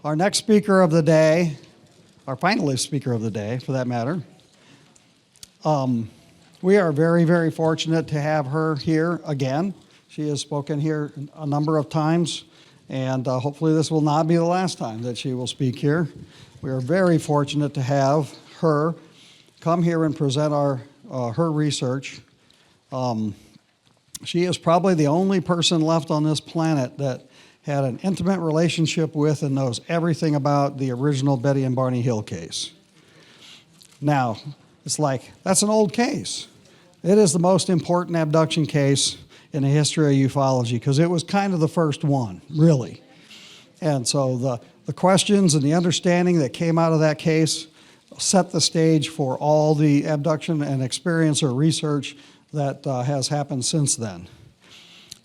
Our next speaker of the day, our finalist speaker of the day, for that matter, we are very, very fortunate to have her here again. She has spoken here a number of times, and hopefully this will not be the last time that she will speak here. We are very fortunate to have her come here and present her research. She is probably the only person left on this planet that had an intimate relationship with and knows everything about the original Betty and Barney Hill case. Now, it's like, that's an old case. It is the most important abduction case in the history of ufology because it was kind of the first one, really. And so the questions and the understanding that came out of that case set the stage for all the abduction and experiencer research that has happened since then.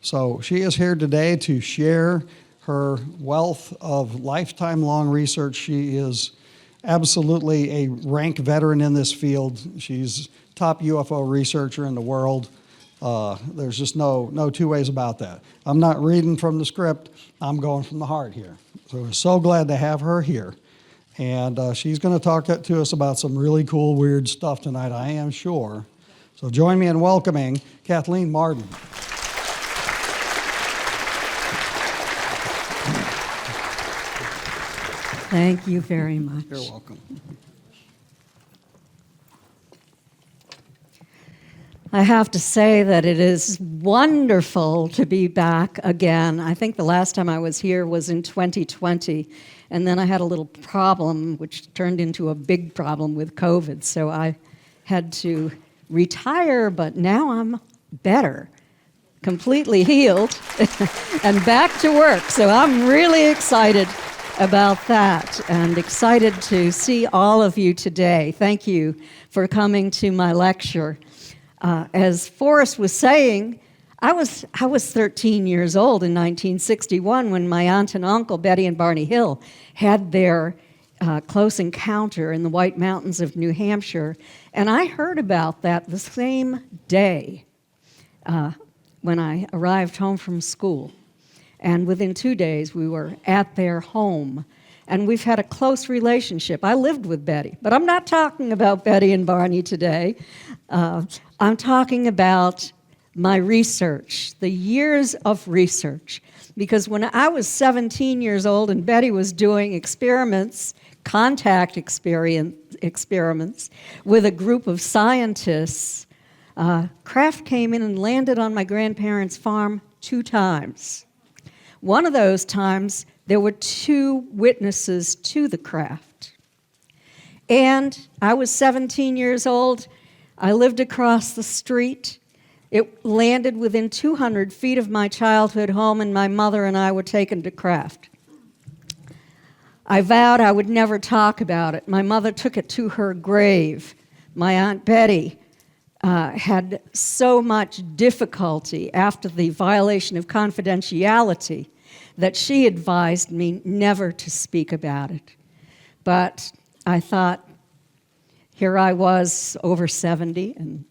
So she is here today to share her wealth of lifetime-long research. She is absolutely a rank veteran in this field. She's top UFO researcher in the world. There's just no two ways about that. I'm not reading from the script. I'm going from the heart here. So we're so glad to have her here. And she's going to talk to us about some really cool, weird stuff tonight, I am sure. So join me in welcoming Kathleen Marden. Thank you very much. You're welcome. I have to say that it is wonderful to be back again. I think the last time I was here was in 2020, and then I had a little problem, which turned into a big problem with COVID, so I had to retire, but now I'm better, completely healed, and back to work. So I'm really excited about that and excited to see all of you today. Thank you for coming to my lecture. As Forrest was saying, I was 13 years old in 1961 when my aunt and uncle, Betty and Barney Hill, had their close encounter in the White Mountains of New Hampshire. And I heard about that the same day when I arrived home from school. And within 2 days, we were at their home. And we've had a close relationship. I lived with Betty, but I'm not talking about Betty and Barney today. I'm talking about my research, the years of research. Because when I was 17 years old and Betty was doing experiments, contact experiments, with a group of scientists, craft came in and landed on my grandparents' farm 2 times. One of those times, there were 2 witnesses to the craft. And I was 17 years old. I lived across the street. It landed within 200 feet of my childhood home, and my mother and I were taken to craft. I vowed I would never talk about it. My mother took it to her grave. My Aunt Betty had so much difficulty after the violation of confidentiality that she advised me never to speak about it. But I thought, here I was, over 70, and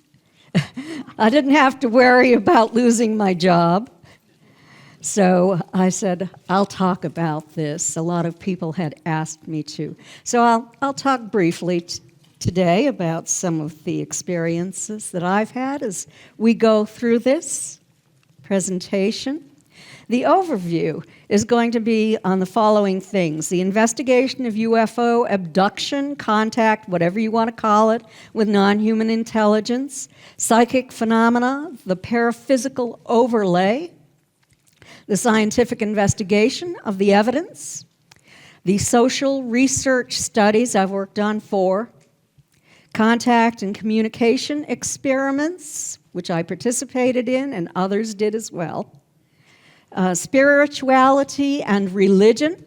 I didn't have to worry about losing my job. So I said, I'll talk about this. A lot of people had asked me to. So I'll talk briefly today about some of the experiences that I've had as we go through this presentation. The overview is going to be on the following things: the investigation of UFO abduction, contact, whatever you want to call it, with non-human intelligence, psychic phenomena, the paraphysical overlay, the scientific investigation of the evidence, the social research studies I've worked on 4, contact and communication experiments, which I participated in and others did as well, spirituality and religion,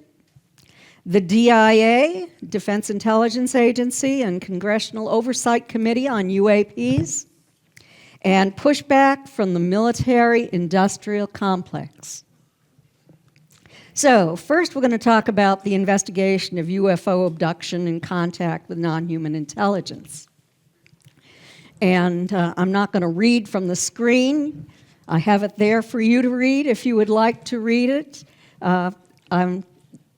the DIA, Defense Intelligence Agency, and Congressional Oversight Committee on UAPs, and pushback from the military-industrial complex. So, first we're going to talk about the investigation of UFO abduction and contact with non-human intelligence. And I'm not going to read from the screen. I have it there for you to read if you would like to read it. I'm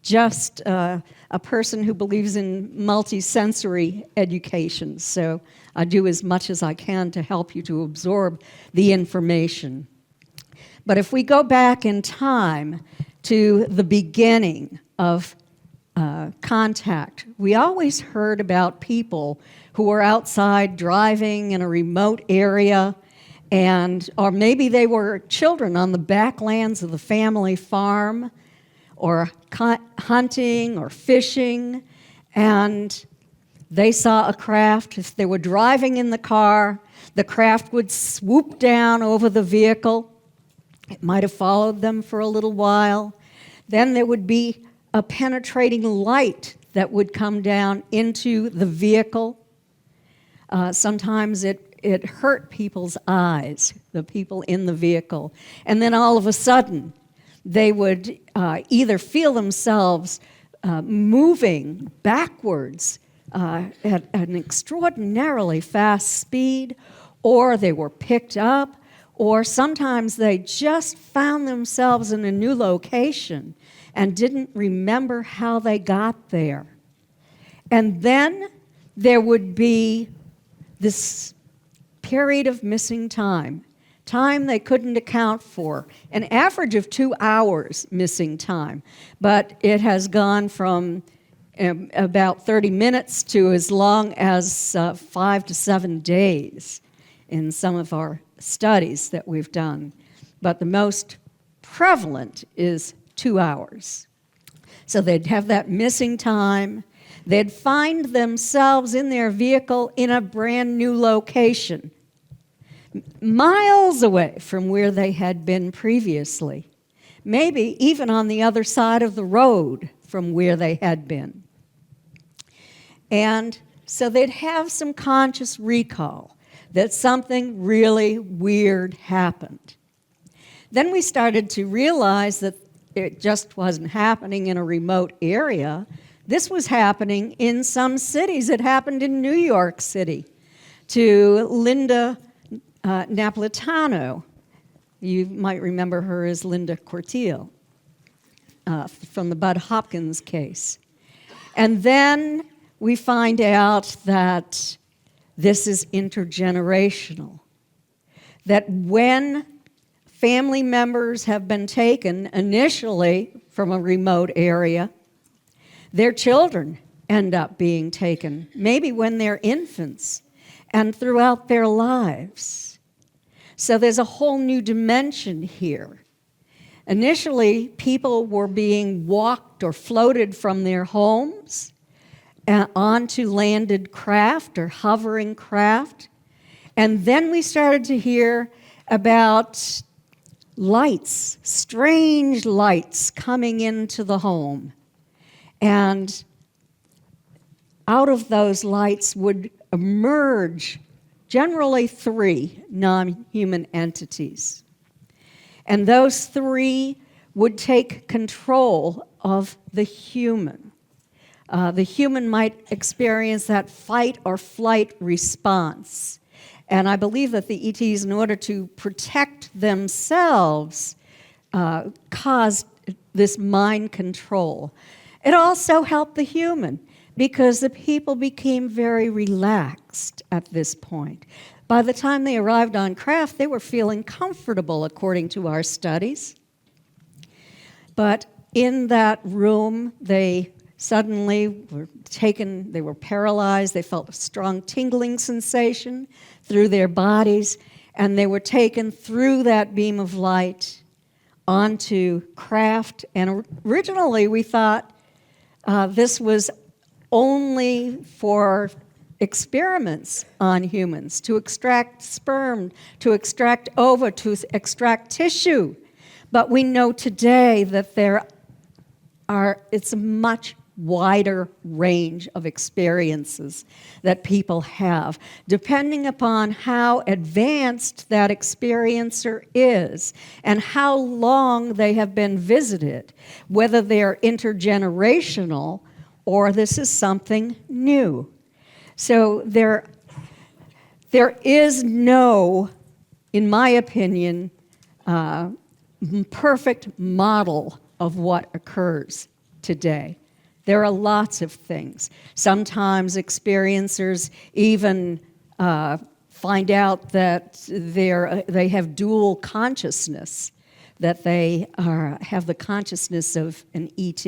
just a person who believes in multisensory education. So I do as much as I can to help you to absorb the information. But if we go back in time to the beginning of contact, we always heard about people who were outside driving in a remote area, or maybe they were children on the backlands of the family farm, or hunting or fishing, and they saw a craft. If they were driving in the car, the craft would swoop down over the vehicle. It might have followed them for a little while. Then there would be a penetrating light that would come down into the vehicle. Sometimes it hurt people's eyes, the people in the vehicle. And then all of a sudden, they would either feel themselves moving backwards at an extraordinarily fast speed, or they were picked up, or sometimes they just found themselves in a new location and didn't remember how they got there. And then there would be this period of missing time they couldn't account for, an average of 2 hours missing time, but it has gone from about 30 minutes to as long as 5 to 7 days in some of our studies that we've done. But the most prevalent is 2 hours. So they'd have that missing time. They'd find themselves in their vehicle in a brand new location, miles away from where they had been previously, maybe even on the other side of the road from where they had been. And so they'd have some conscious recall that something really weird happened. Then we started to realize that it just wasn't happening in a remote area. This was happening in some cities. It happened in New York City to Linda Napolitano. You might remember her as Linda Cortiel from the Bud Hopkins case. And then we find out that this is intergenerational, that when family members have been taken initially from a remote area, their children end up being taken, maybe when they're infants and throughout their lives. So there's a whole new dimension here. Initially, people were being walked or floated from their homes onto landed craft or hovering craft. And then we started to hear about lights, strange lights coming into the home. And out of those lights would emerge generally 3 non-human entities. And those 3 would take control of the human. The human might experience that fight or flight response. And I believe that the ETs, in order to protect themselves, caused this mind control. It also helped the human, because the people became very relaxed at this point. By the time they arrived on craft, they were feeling comfortable, according to our studies. But in that room, they suddenly were taken, they were paralyzed, they felt a strong tingling sensation through their bodies, and they were taken through that beam of light onto craft. And originally we thought this was only for experiments on humans, to extract sperm, to extract ova, to extract tissue. But we know today that it's a much wider range of experiences that people have, depending upon how advanced that experiencer is and how long they have been visited, whether they're intergenerational or this is something new. So there is no, in my opinion, perfect model of what occurs today. There are lots of things. Sometimes experiencers even find out that they have dual consciousness, that they have the consciousness of an ET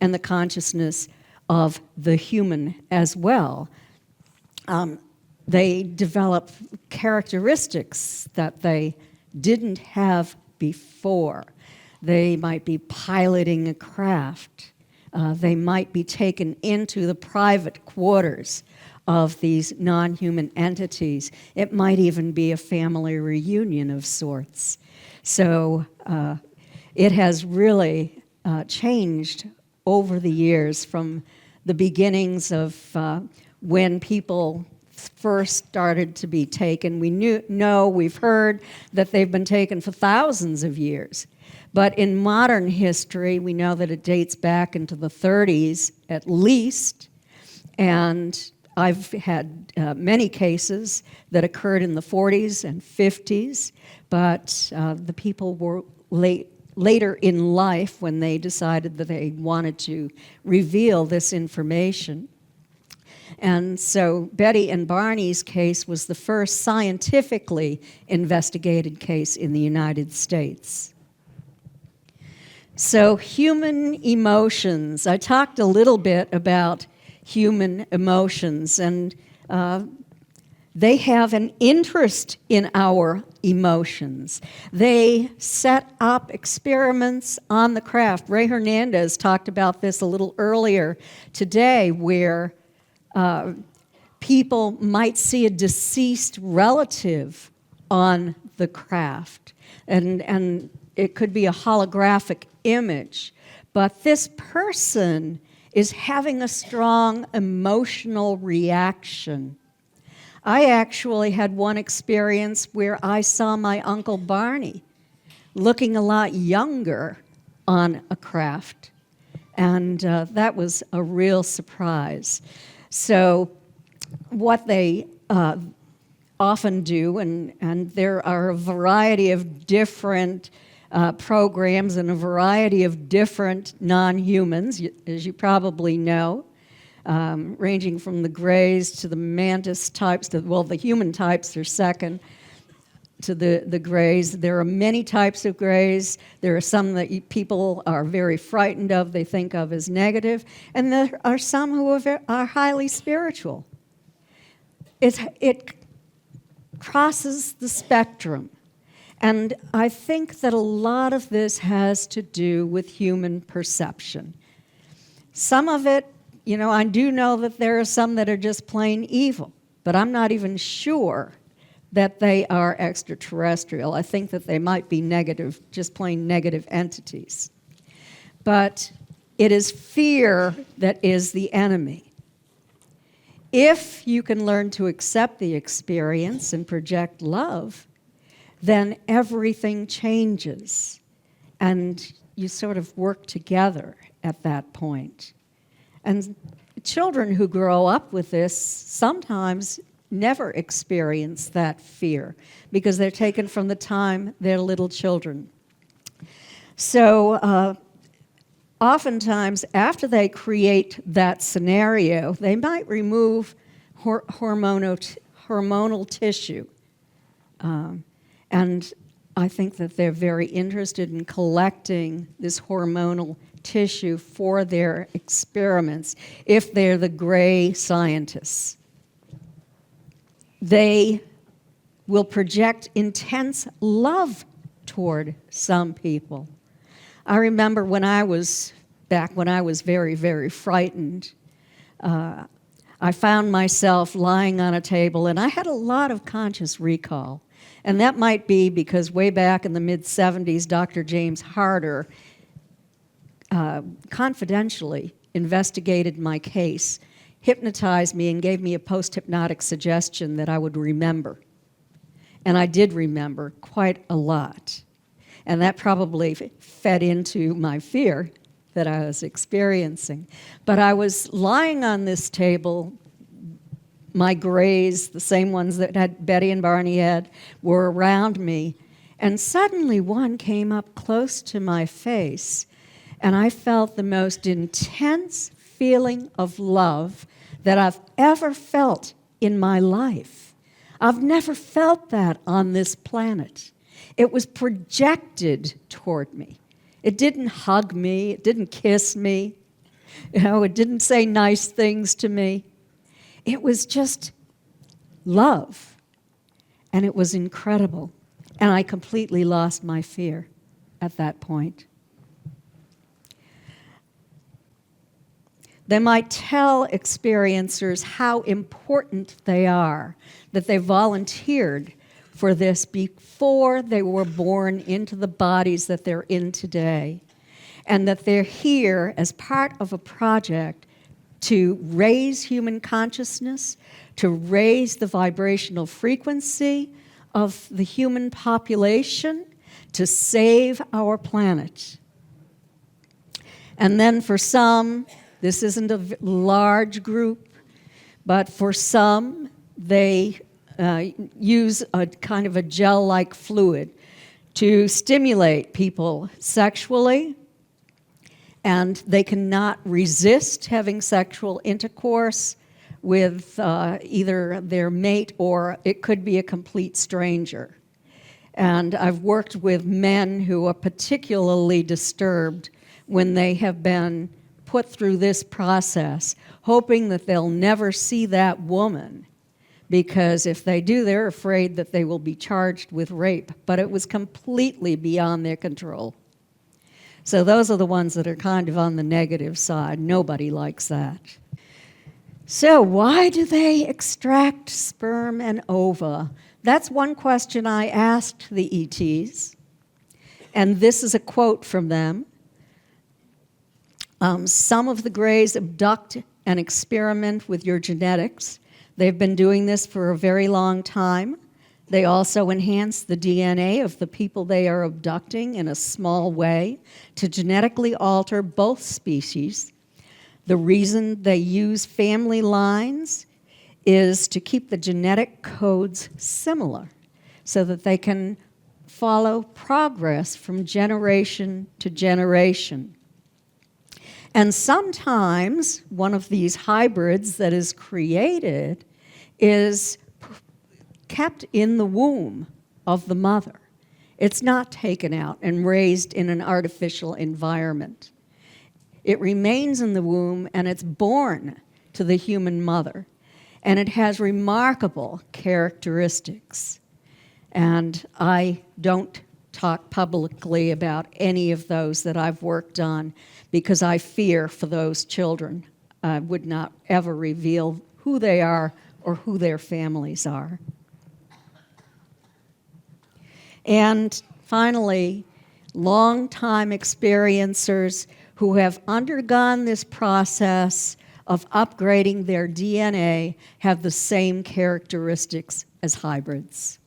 and the consciousness of the human as well. They develop characteristics that they didn't have before. They might be piloting a craft. They might be taken into the private quarters of these non-human entities. It might even be a family reunion of sorts. So it has really changed over the years from the beginnings of when people first started to be taken. We've heard that they've been taken for thousands of years. But in modern history, we know that it dates back into the 30s at least, and I've had many cases that occurred in the 40s and 50s, but the people were later in life when they decided that they wanted to reveal this information. And so Betty and Barney's case was the first scientifically investigated case in the United States. So human emotions. I talked a little bit about human emotions, and they have an interest in our emotions. They set up experiments on the craft. Ray Hernandez talked about this a little earlier today, where people might see a deceased relative on the craft, and it could be a holographic image, but this person is having a strong emotional reaction. I actually had one experience where I saw my Uncle Barney looking a lot younger on a craft, and that was a real surprise. So what they often do, and there are a variety of different programs and a variety of different non-humans, as you probably know, ranging from the Greys to the Mantis-Types, the human types are second to the Greys. There are many types of Greys. There are some that people are very frightened of, they think of as negative, and there are some who are highly spiritual. It crosses the spectrum. And I think that a lot of this has to do with human perception. Some of it, I do know that there are some that are just plain evil, but I'm not even sure that they are extraterrestrial. I think that they might be negative, just plain negative entities. But it is fear that is the enemy. If you can learn to accept the experience and project love, then everything changes, and you sort of work together at that point. And children who grow up with this sometimes never experience that fear because they're taken from the time they're little children. So oftentimes, after they create that scenario, they might remove hormonal tissue. And I think that they're very interested in collecting this hormonal tissue for their experiments if they're the Gray scientists. They will project intense love toward some people. I remember when I was very, very frightened, I found myself lying on a table, and I had a lot of conscious recall. And that might be because way back in the mid-'70s, Dr. James Harder confidentially investigated my case, hypnotized me, and gave me a post-hypnotic suggestion that I would remember. And I did remember quite a lot. And that probably fed into my fear that I was experiencing. But I was lying on this table. My Greys, the same ones that Betty and Barney had, were around me. And suddenly one came up close to my face and I felt the most intense feeling of love that I've ever felt in my life. I've never felt that on this planet. It was projected toward me. It didn't hug me. It didn't kiss me. It didn't say nice things to me. It was just love. And it was incredible. And I completely lost my fear at that point. They might tell experiencers how important they are, that they volunteered for this before they were born into the bodies that they're in today, and that they're here as part of a project to raise human consciousness, to raise the vibrational frequency of the human population, to save our planet. And then for some, this isn't a large group, but for some, they use a kind of a gel-like fluid to stimulate people sexually, and they cannot resist having sexual intercourse with either their mate or it could be a complete stranger. And I've worked with men who are particularly disturbed when they have been put through this process, hoping that they'll never see that woman, because if they do, they're afraid that they will be charged with rape, but it was completely beyond their control. So those are the ones that are kind of on the negative side. Nobody likes that. So why do they extract sperm and ova? That's one question I asked the ETs, and this is a quote from them. Some of the Greys abduct and experiment with your genetics. They've been doing this for a very long time. They also enhance the DNA of the people they are abducting in a small way to genetically alter both species. The reason they use family lines is to keep the genetic codes similar so that they can follow progress from generation to generation. And sometimes one of these hybrids that is created is kept in the womb of the mother. It's not taken out and raised in an artificial environment. It remains in the womb and it's born to the human mother. And it has remarkable characteristics. And I don't talk publicly about any of those that I've worked on because I fear for those children. I would not ever reveal who they are or who their families are. And finally, long-time experiencers who have undergone this process of upgrading their DNA have the same characteristics as hybrids.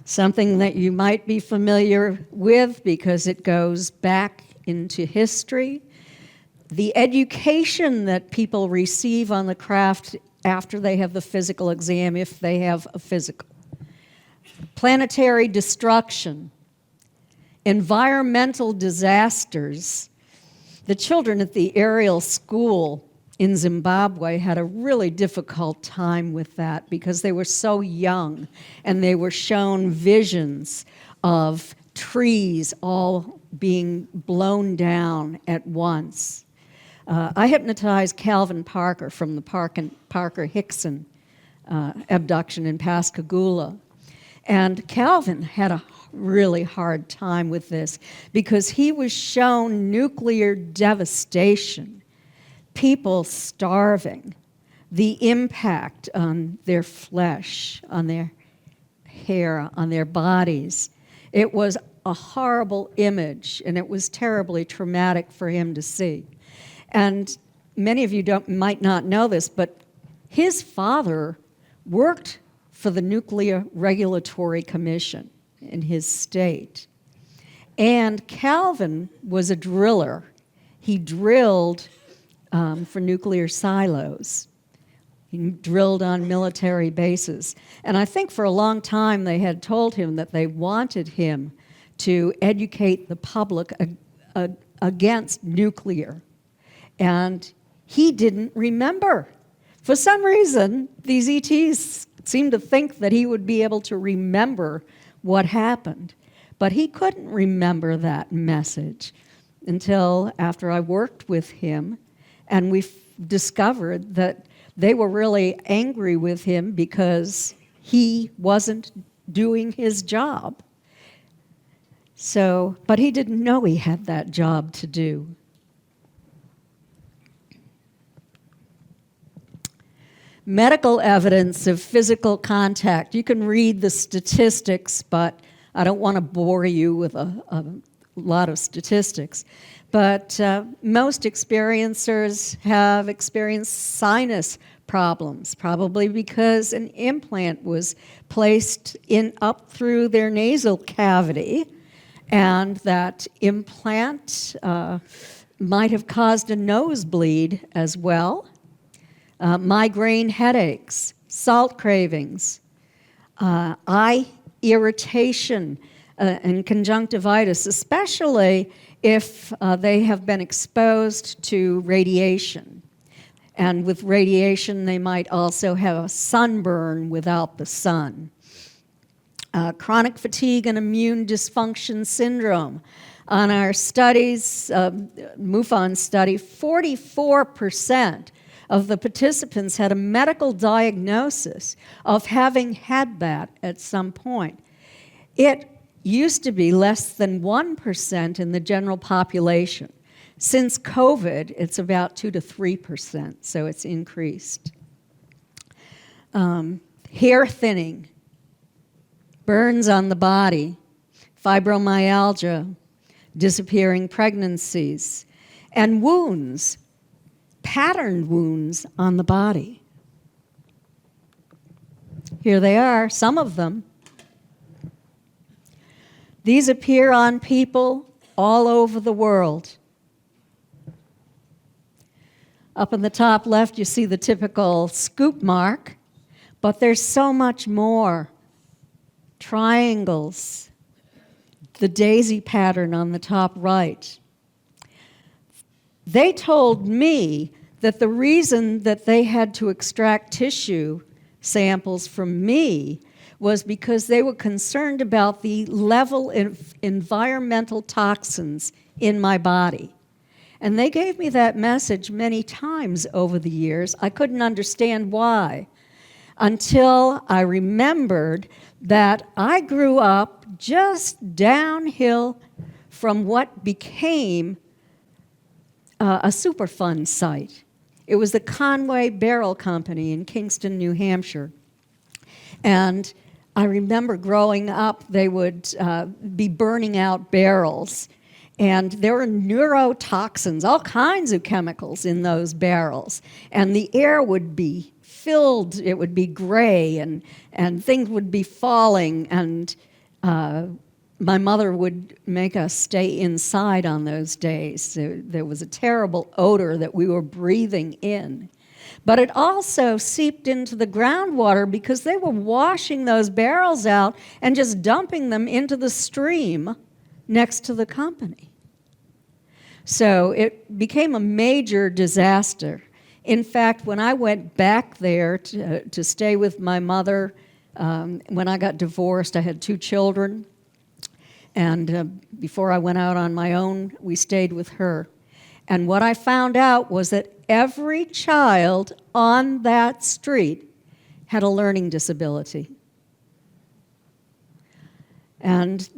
Something that you might be familiar with because it goes back into history. The education that people receive on the craft after they have the physical exam, if they have a physical. Planetary destruction, environmental disasters. The children at the aerial school in Zimbabwe had a really difficult time with that because they were so young and they were shown visions of trees all being blown down at once. I hypnotized Calvin Parker from the Parker-Hickson abduction in Pascagoula. And Calvin had a really hard time with this because he was shown nuclear devastation, people starving, the impact on their flesh, on their hair, on their bodies. It was a horrible image, and it was terribly traumatic for him to see. And many of you might not know this, but his father worked for the Nuclear Regulatory Commission in his state. And Calvin was a driller. He drilled for nuclear silos. He drilled on military bases. And I think for a long time they had told him that they wanted him to educate the public against nuclear. And he didn't remember. For some reason, these ETs seemed to think that he would be able to remember what happened. But he couldn't remember that message until after I worked with him, and we discovered that they were really angry with him because he wasn't doing his job. So, but he didn't know he had that job to do. Medical evidence of physical contact. You can read the statistics, but I don't want to bore you with a lot of statistics. But most experiencers have experienced sinus problems, probably because an implant was placed up through their nasal cavity, and that implant might have caused a nosebleed as well. Migraine headaches, salt cravings, eye irritation, and conjunctivitis, especially if they have been exposed to radiation. And with radiation, they might also have a sunburn without the sun. Chronic fatigue and immune dysfunction syndrome. On our studies, MUFON study, 44% of the participants had a medical diagnosis of having had that at some point. It used to be less than 1% in the general population. Since COVID, it's about 2 to 3%, so it's increased. Hair thinning, burns on the body, fibromyalgia, disappearing pregnancies, and wounds, patterned wounds on the body. Here they are, some of them. These appear on people all over the world. Up in the top left, you see the typical scoop mark, but there's so much more. Triangles, the daisy pattern on the top right. They told me that the reason that they had to extract tissue samples from me was because they were concerned about the level of environmental toxins in my body. And they gave me that message many times over the years. I couldn't understand why, until I remembered that I grew up just downhill from what became a Superfund site. It was the Conway Barrel Company in Kingston, New Hampshire. And I remember growing up, they would be burning out barrels. And there were neurotoxins, all kinds of chemicals in those barrels. And the air would be filled, it would be gray, and things would be falling. And my mother would make us stay inside on those days. There was a terrible odor that we were breathing in. But it also seeped into the groundwater because they were washing those barrels out and just dumping them into the stream next to the company. So it became a major disaster. In fact, when I went back there to stay with my mother, when I got divorced, I had 2 children. And before I went out on my own, we stayed with her. And what I found out was that every child on that street had a learning disability. And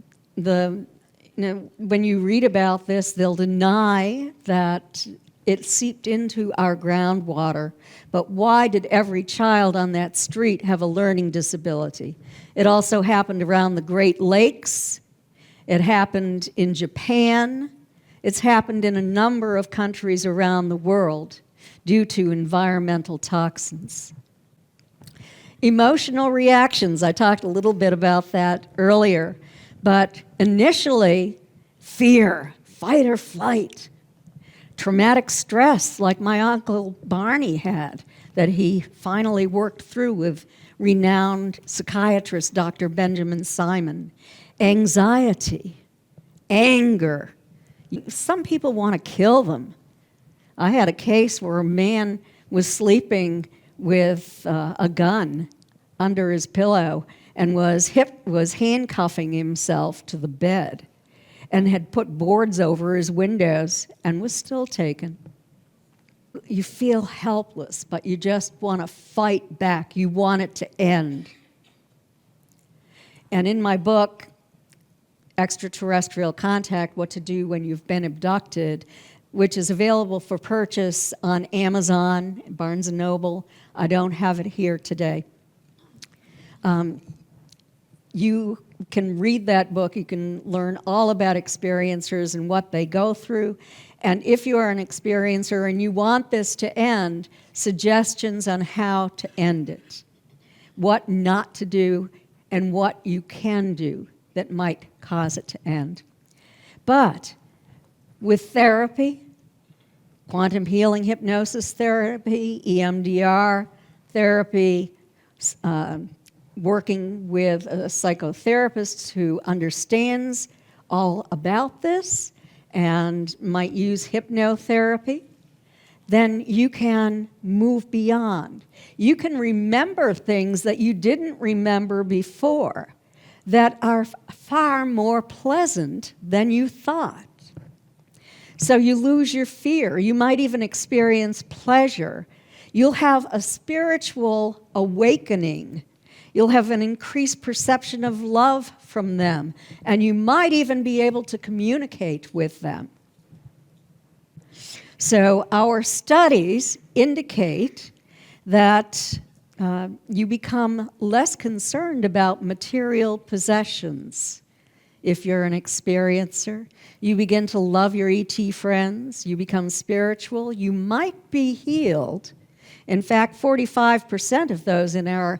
when you read about this, they'll deny that it seeped into our groundwater. But why did every child on that street have a learning disability? It also happened around the Great Lakes. It happened in Japan. It's happened in a number of countries around the world due to environmental toxins. Emotional reactions, I talked a little bit about that earlier, but initially, fear, fight or flight, traumatic stress like my Uncle Barney had that he finally worked through with renowned psychiatrist Dr. Benjamin Simon, anxiety, anger. Some people want to kill them. I had a case where a man was sleeping with a gun under his pillow and was handcuffing himself to the bed and had put boards over his windows and was still taken. You feel helpless, but you just want to fight back. You want it to end. And in my book, Extraterrestrial Contact, What to Do When You've Been Abducted, which is available for purchase on Amazon, Barnes & Noble. I don't have it here today. You can read that book. You can learn all about experiencers and what they go through. And if you are an experiencer and you want this to end, suggestions on how to end it, what not to do, and what you can do that might cause it to end. But with therapy, quantum healing hypnosis therapy, EMDR therapy, working with a psychotherapist who understands all about this and might use hypnotherapy, then you can move beyond. You can remember things that you didn't remember before that are far more pleasant than you thought. So you lose your fear. You might even experience pleasure. You'll have a spiritual awakening. You'll have an increased perception of love from them, and you might even be able to communicate with them. So our studies indicate that you become less concerned about material possessions if you're an experiencer. You begin to love your ET friends. You become spiritual. You might be healed. In fact, 45% of those in our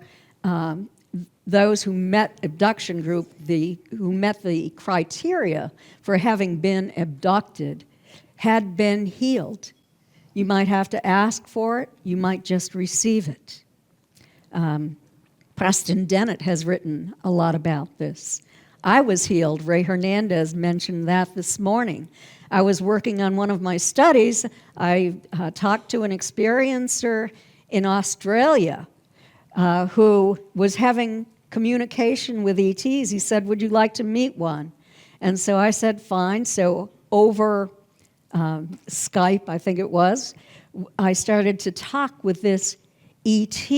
those who met abduction group, who met the criteria for having been abducted, had been healed. You might have to ask for it. You might just receive it. Preston Dennett has written a lot about this. I was healed. Ray Hernandez mentioned that this morning. I was working on one of my studies. I talked to an experiencer in Australia who was having communication with ETs. He said, "Would you like to meet one?" And so I said, fine. So over Skype, I think it was, I started to talk with this ET.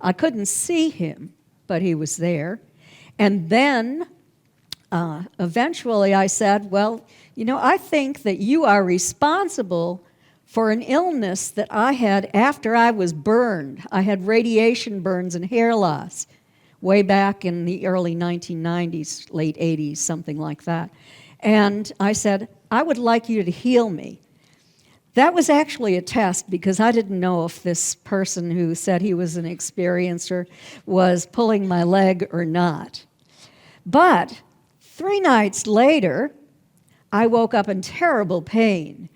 I couldn't see him, but he was there. And then eventually I said, well, you know, I think that you are responsible for an illness that I had after I was burned. I had radiation burns and hair loss way back in the early 1990s, late 80s, something like that. And I said, I would like you to heal me. That was actually a test because I didn't know if this person who said he was an experiencer was pulling my leg or not. But 3 nights later, I woke up in terrible pain.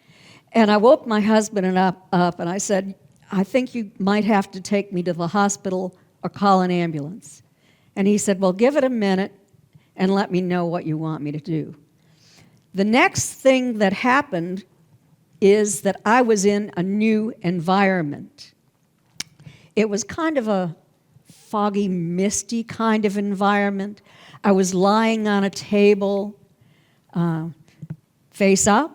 And I woke my husband up and I said, I think you might have to take me to the hospital or call an ambulance. And he said, well, give it a minute and let me know what you want me to do. The next thing that happened is that I was in a new environment. It was kind of a foggy, misty kind of environment. I was lying on a table, face up.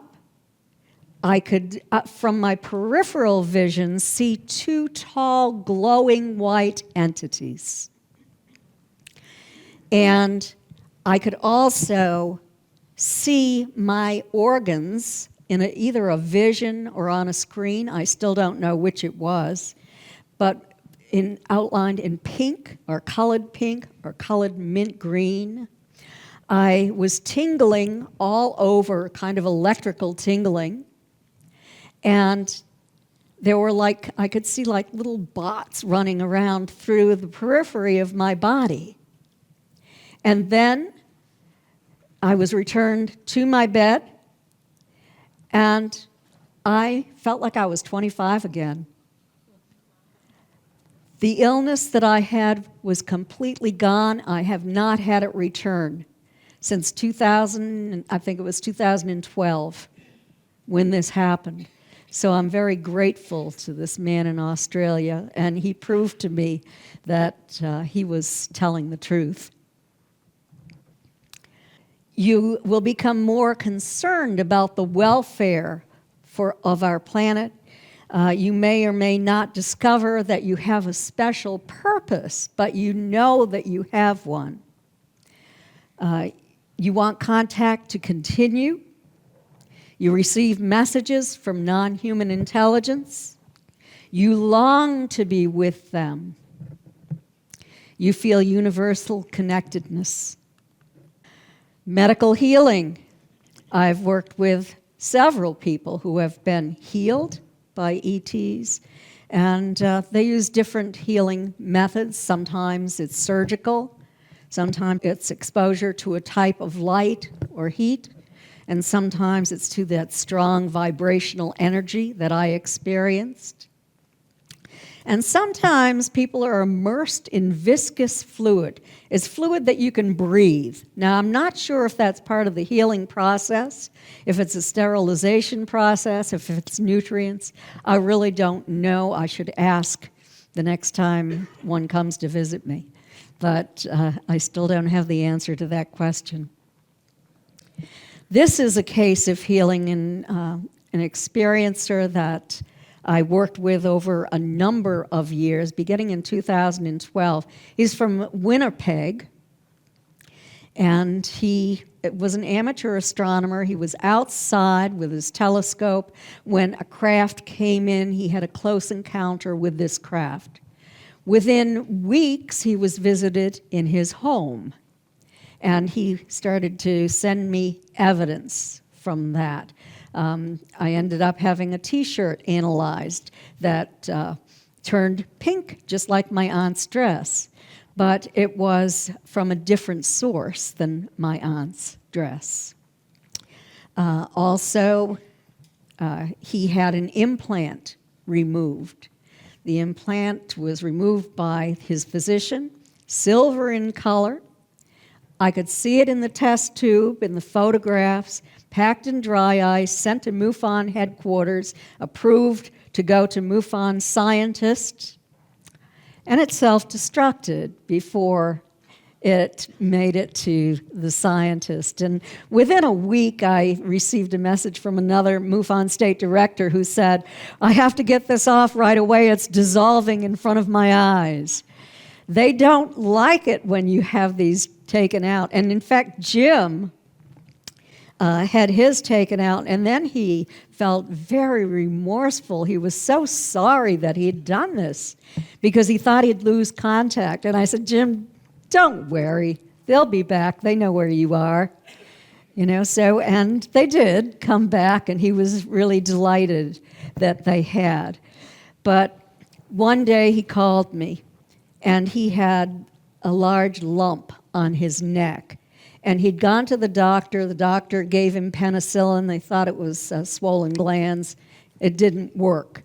I could, from my peripheral vision, see 2 tall, glowing white entities. And I could also see my organs in either a vision or on a screen. I still don't know which it was, but outlined in pink or colored mint green. I was tingling all over, kind of electrical tingling. And there were I could see little bots running around through the periphery of my body. And then I was returned to my bed, and I felt like I was 25 again. The illness that I had was completely gone. I have not had it return. since 2000, I think it was 2012, when this happened. So I'm very grateful to this man in Australia, and he proved to me that he was telling the truth. You will become more concerned about the welfare of our planet. You may or may not discover that you have a special purpose, but you know that you have one. You want contact to continue. You receive messages from non-human intelligence. You long to be with them. You feel universal connectedness. Medical healing. I've worked with several people who have been healed by ETs, and they use different healing methods. Sometimes it's surgical, sometimes it's exposure to a type of light or heat, and sometimes it's to that strong vibrational energy that I experienced. And sometimes people are immersed in viscous fluid. It's fluid that you can breathe. Now, I'm not sure if that's part of the healing process, if it's a sterilization process, if it's nutrients. I really don't know. I should ask the next time one comes to visit me. But I still don't have the answer to that question. This is a case of healing in an experiencer that I worked with over a number of years, beginning in 2012. He's from Winnipeg, and he was an amateur astronomer. He was outside with his telescope when a craft came in. He had a close encounter with this craft. Within weeks, he was visited in his home, and he started to send me evidence from that. I ended up having a T-shirt analyzed that turned pink, just like my aunt's dress, but it was from a different source than my aunt's dress. Also, he had an implant removed. The implant was removed by his physician, silver in color. I could see it in the test tube, in the photographs, packed in dry ice, sent to MUFON headquarters, approved to go to MUFON scientists, and it self-destructed before it made it to the scientist. And within a week, I received a message from another MUFON state director who said, "I have to get this off right away. It's dissolving in front of my eyes." They don't like it when you have these taken out. And in fact, Jim had his taken out, and then he felt very remorseful. He was so sorry that he had done this because he thought he'd lose contact. And I said, "Jim, don't worry. They'll be back. They know where you are." And they did come back, and he was really delighted that they had. But one day he called me, and he had a large lump on his neck. And he'd gone to the doctor. The doctor gave him penicillin. They thought it was swollen glands. It didn't work.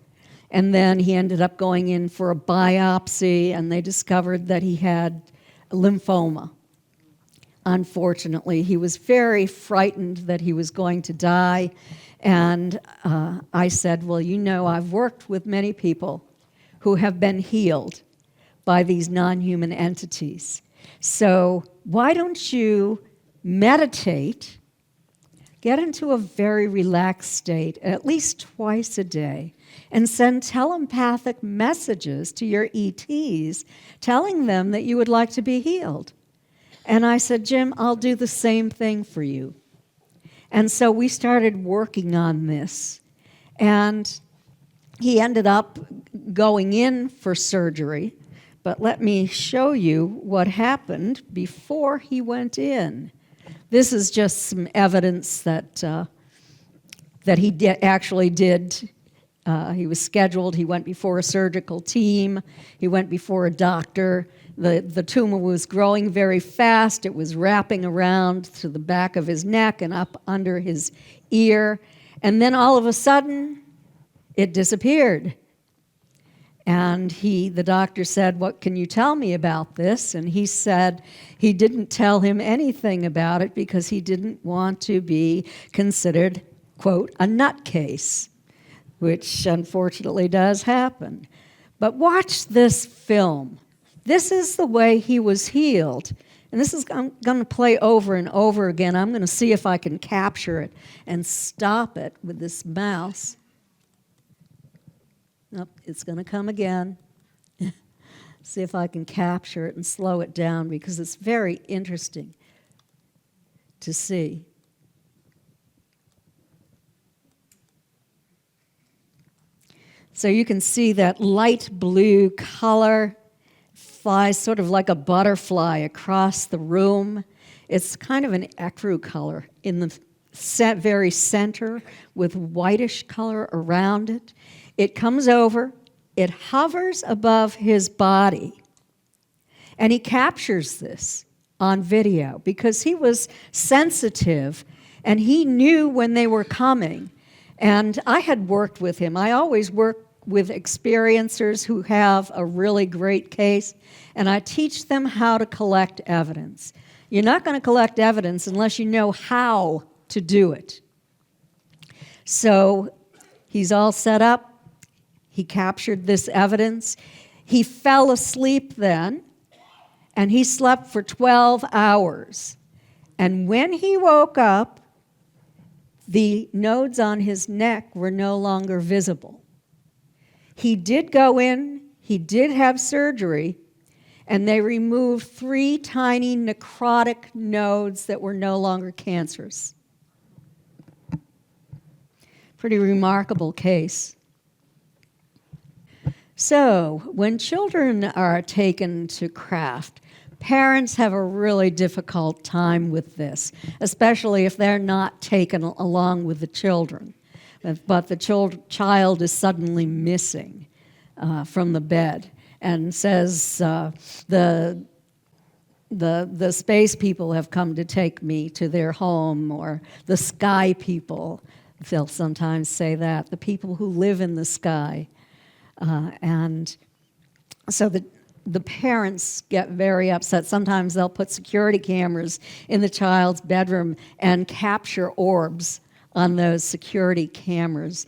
And then he ended up going in for a biopsy, and they discovered that he had lymphoma. Unfortunately, he was very frightened that he was going to die. And I said, "Well, I've worked with many people who have been healed by these non-human entities. So why don't you meditate, get into a very relaxed state at least twice a day, and send telepathic messages to your ETs telling them that you would like to be healed?" And I said, "Jim, I'll do the same thing for you." And so we started working on this. And he ended up going in for surgery. But let me show you what happened before he went in. This is just some evidence that he actually did. He was scheduled. He went before a surgical team. He went before a doctor. The tumor was growing very fast. It was wrapping around to the back of his neck and up under his ear. And then all of a sudden, it disappeared. And the doctor said, "What can you tell me about this?" And he said he didn't tell him anything about it because he didn't want to be considered, quote, a nutcase, which unfortunately does happen. But watch this film. This is the way he was healed. And this is, I'm going to play over and over again. I'm going to see if I can capture it and stop it with this mouse. Nope, it's going to come again. See if I can capture it and slow it down because it's very interesting to see. So you can see that light blue color flies sort of like a butterfly across the room. It's kind of an ecru color in the very center with whitish color around it. It comes over, it hovers above his body, and he captures this on video because he was sensitive and he knew when they were coming. And I had worked with him. I always work with experiencers who have a really great case, and I teach them how to collect evidence. You're not going to collect evidence unless you know how to do it. So he's all set up. He captured this evidence. He fell asleep then, and he slept for 12 hours. And when he woke up, the nodes on his neck were no longer visible. He did go in, he did have surgery, and they removed 3 tiny necrotic nodes that were no longer cancerous. Pretty remarkable case. So, when children are taken to craft, parents have a really difficult time with this, especially if they're not taken along with the children. But the child is suddenly missing from the bed and says, the space people have come to take me to their home, or the sky people, they'll sometimes say that, the people who live in the sky. And so the parents get very upset. Sometimes they'll put security cameras in the child's bedroom and capture orbs on those security cameras.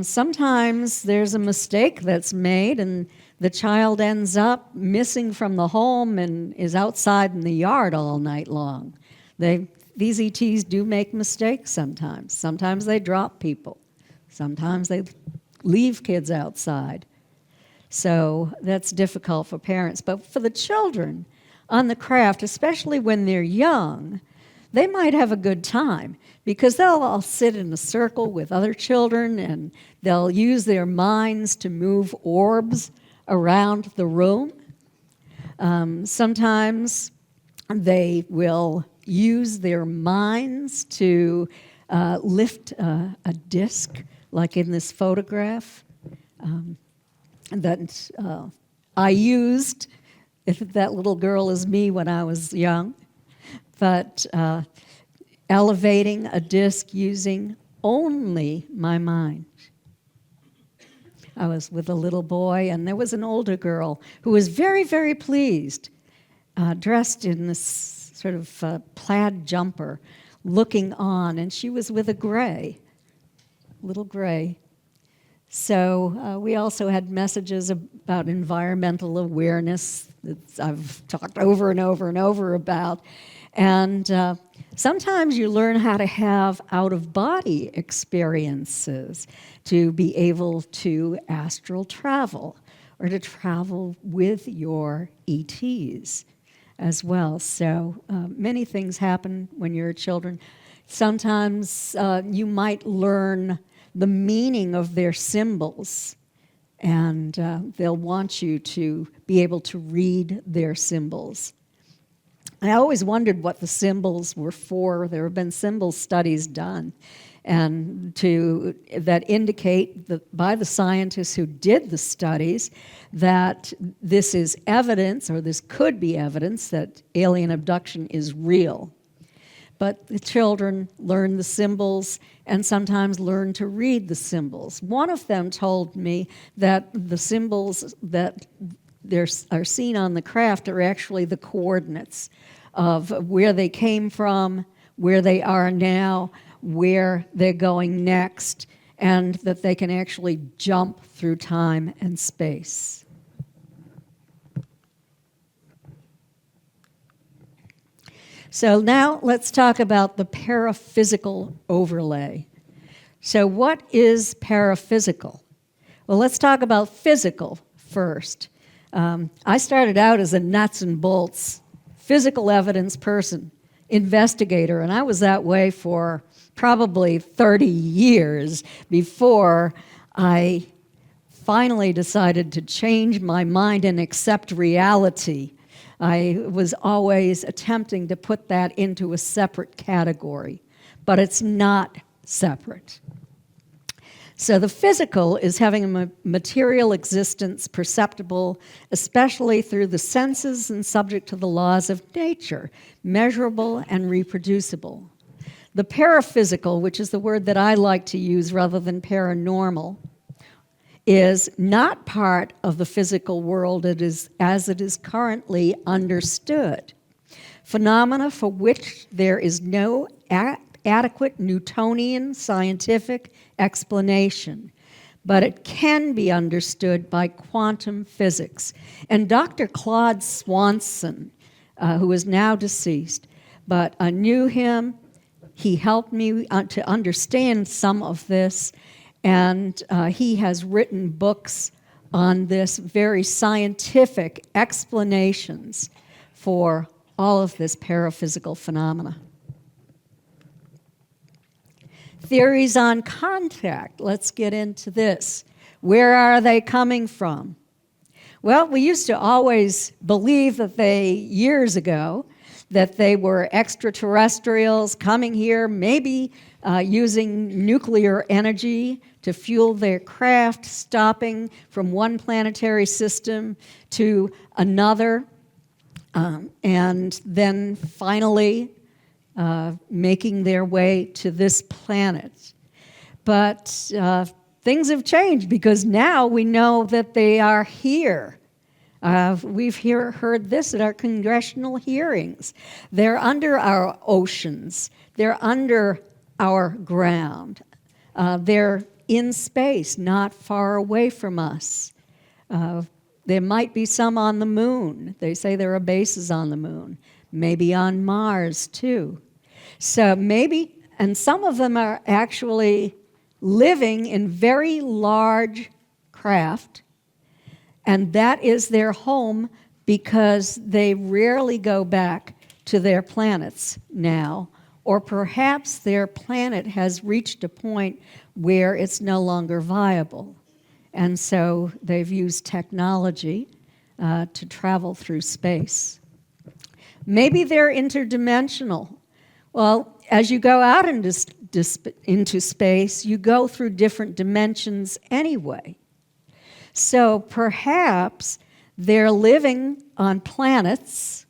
Sometimes there's a mistake that's made and the child ends up missing from the home and is outside in the yard all night long. These ETs do make mistakes sometimes. Sometimes they drop people. Sometimes they leave kids outside. So that's difficult for parents. But for the children on the craft, especially when they're young, they might have a good time because they'll all sit in a circle with other children and they'll use their minds to move orbs around the room. Sometimes they will use their minds to lift a disc, like in this photograph that I used. If that little girl is me when I was young. But elevating a disc using only my mind. I was with a little boy, and there was an older girl who was very, very pleased, dressed in this sort of plaid jumper, looking on, and she was with a little gray. So we also had messages about environmental awareness that I've talked over and over and over about. And sometimes you learn how to have out-of-body experiences to be able to astral travel or to travel with your ETs as well. So many things happen when you're children. Sometimes you might learn the meaning of their symbols, and they'll want you to be able to read their symbols. And I always wondered what the symbols were for. There have been symbol studies done, and that indicate by the scientists who did the studies that this is evidence, or this could be evidence, that alien abduction is real. but the children learn the symbols and sometimes learn to read the symbols. One of them told me that the symbols that are seen on the craft are actually the coordinates of where they came from, where they are now, where they're going next, and that they can actually jump through time and space. So now let's talk about the paraphysical overlay. So what is paraphysical? Well, let's talk about physical first. I started out as a nuts and bolts physical evidence person, investigator, and I was that way for probably 30 years before I finally decided to change my mind and accept reality. I was always attempting to put that into a separate category, but it's not separate. So the physical is having a material existence perceptible, especially through the senses and subject to the laws of nature, measurable and reproducible. The paraphysical, which is the word that I like to use rather than paranormal, is not part of the physical world as it is currently understood. Phenomena for which there is no adequate Newtonian scientific explanation, but it can be understood by quantum physics. And Dr. Claude Swanson, who is now deceased, but I knew him. He helped me to understand some of this, and he has written books on this, very scientific explanations for all of this paraphysical phenomena. Theories on contact. Let's get into this. Where are they coming from? Well, we used to always believe that years ago, that they were extraterrestrials coming here, maybe using nuclear energy to fuel their craft, stopping from one planetary system to another, and then finally making their way to this planet. But things have changed because now we know that they are here. We've heard this at our congressional hearings. They're under our oceans. They're under our ground. They're in space, not far away from us. There might be some on the moon. They say there are bases on the moon, maybe on Mars too. So maybe, and some of them are actually living in very large craft, and that is their home because they rarely go back to their planets now, or perhaps their planet has reached a point where it's no longer viable. And so they've used technology to travel through space. Maybe they're interdimensional. Well, as you go out into space, you go through different dimensions anyway. So perhaps they're living on planets,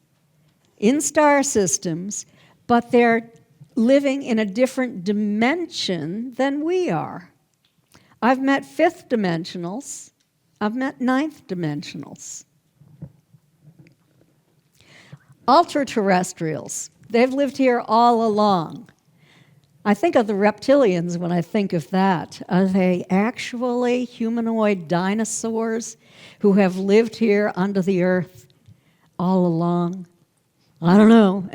in star systems, but they're living in a different dimension than we are. I've met fifth dimensionals. I've met ninth dimensionals. Ultra-terrestrials. They've lived here all along. I think of the reptilians when I think of that. Are they actually humanoid dinosaurs who have lived here under the earth all along? I don't know.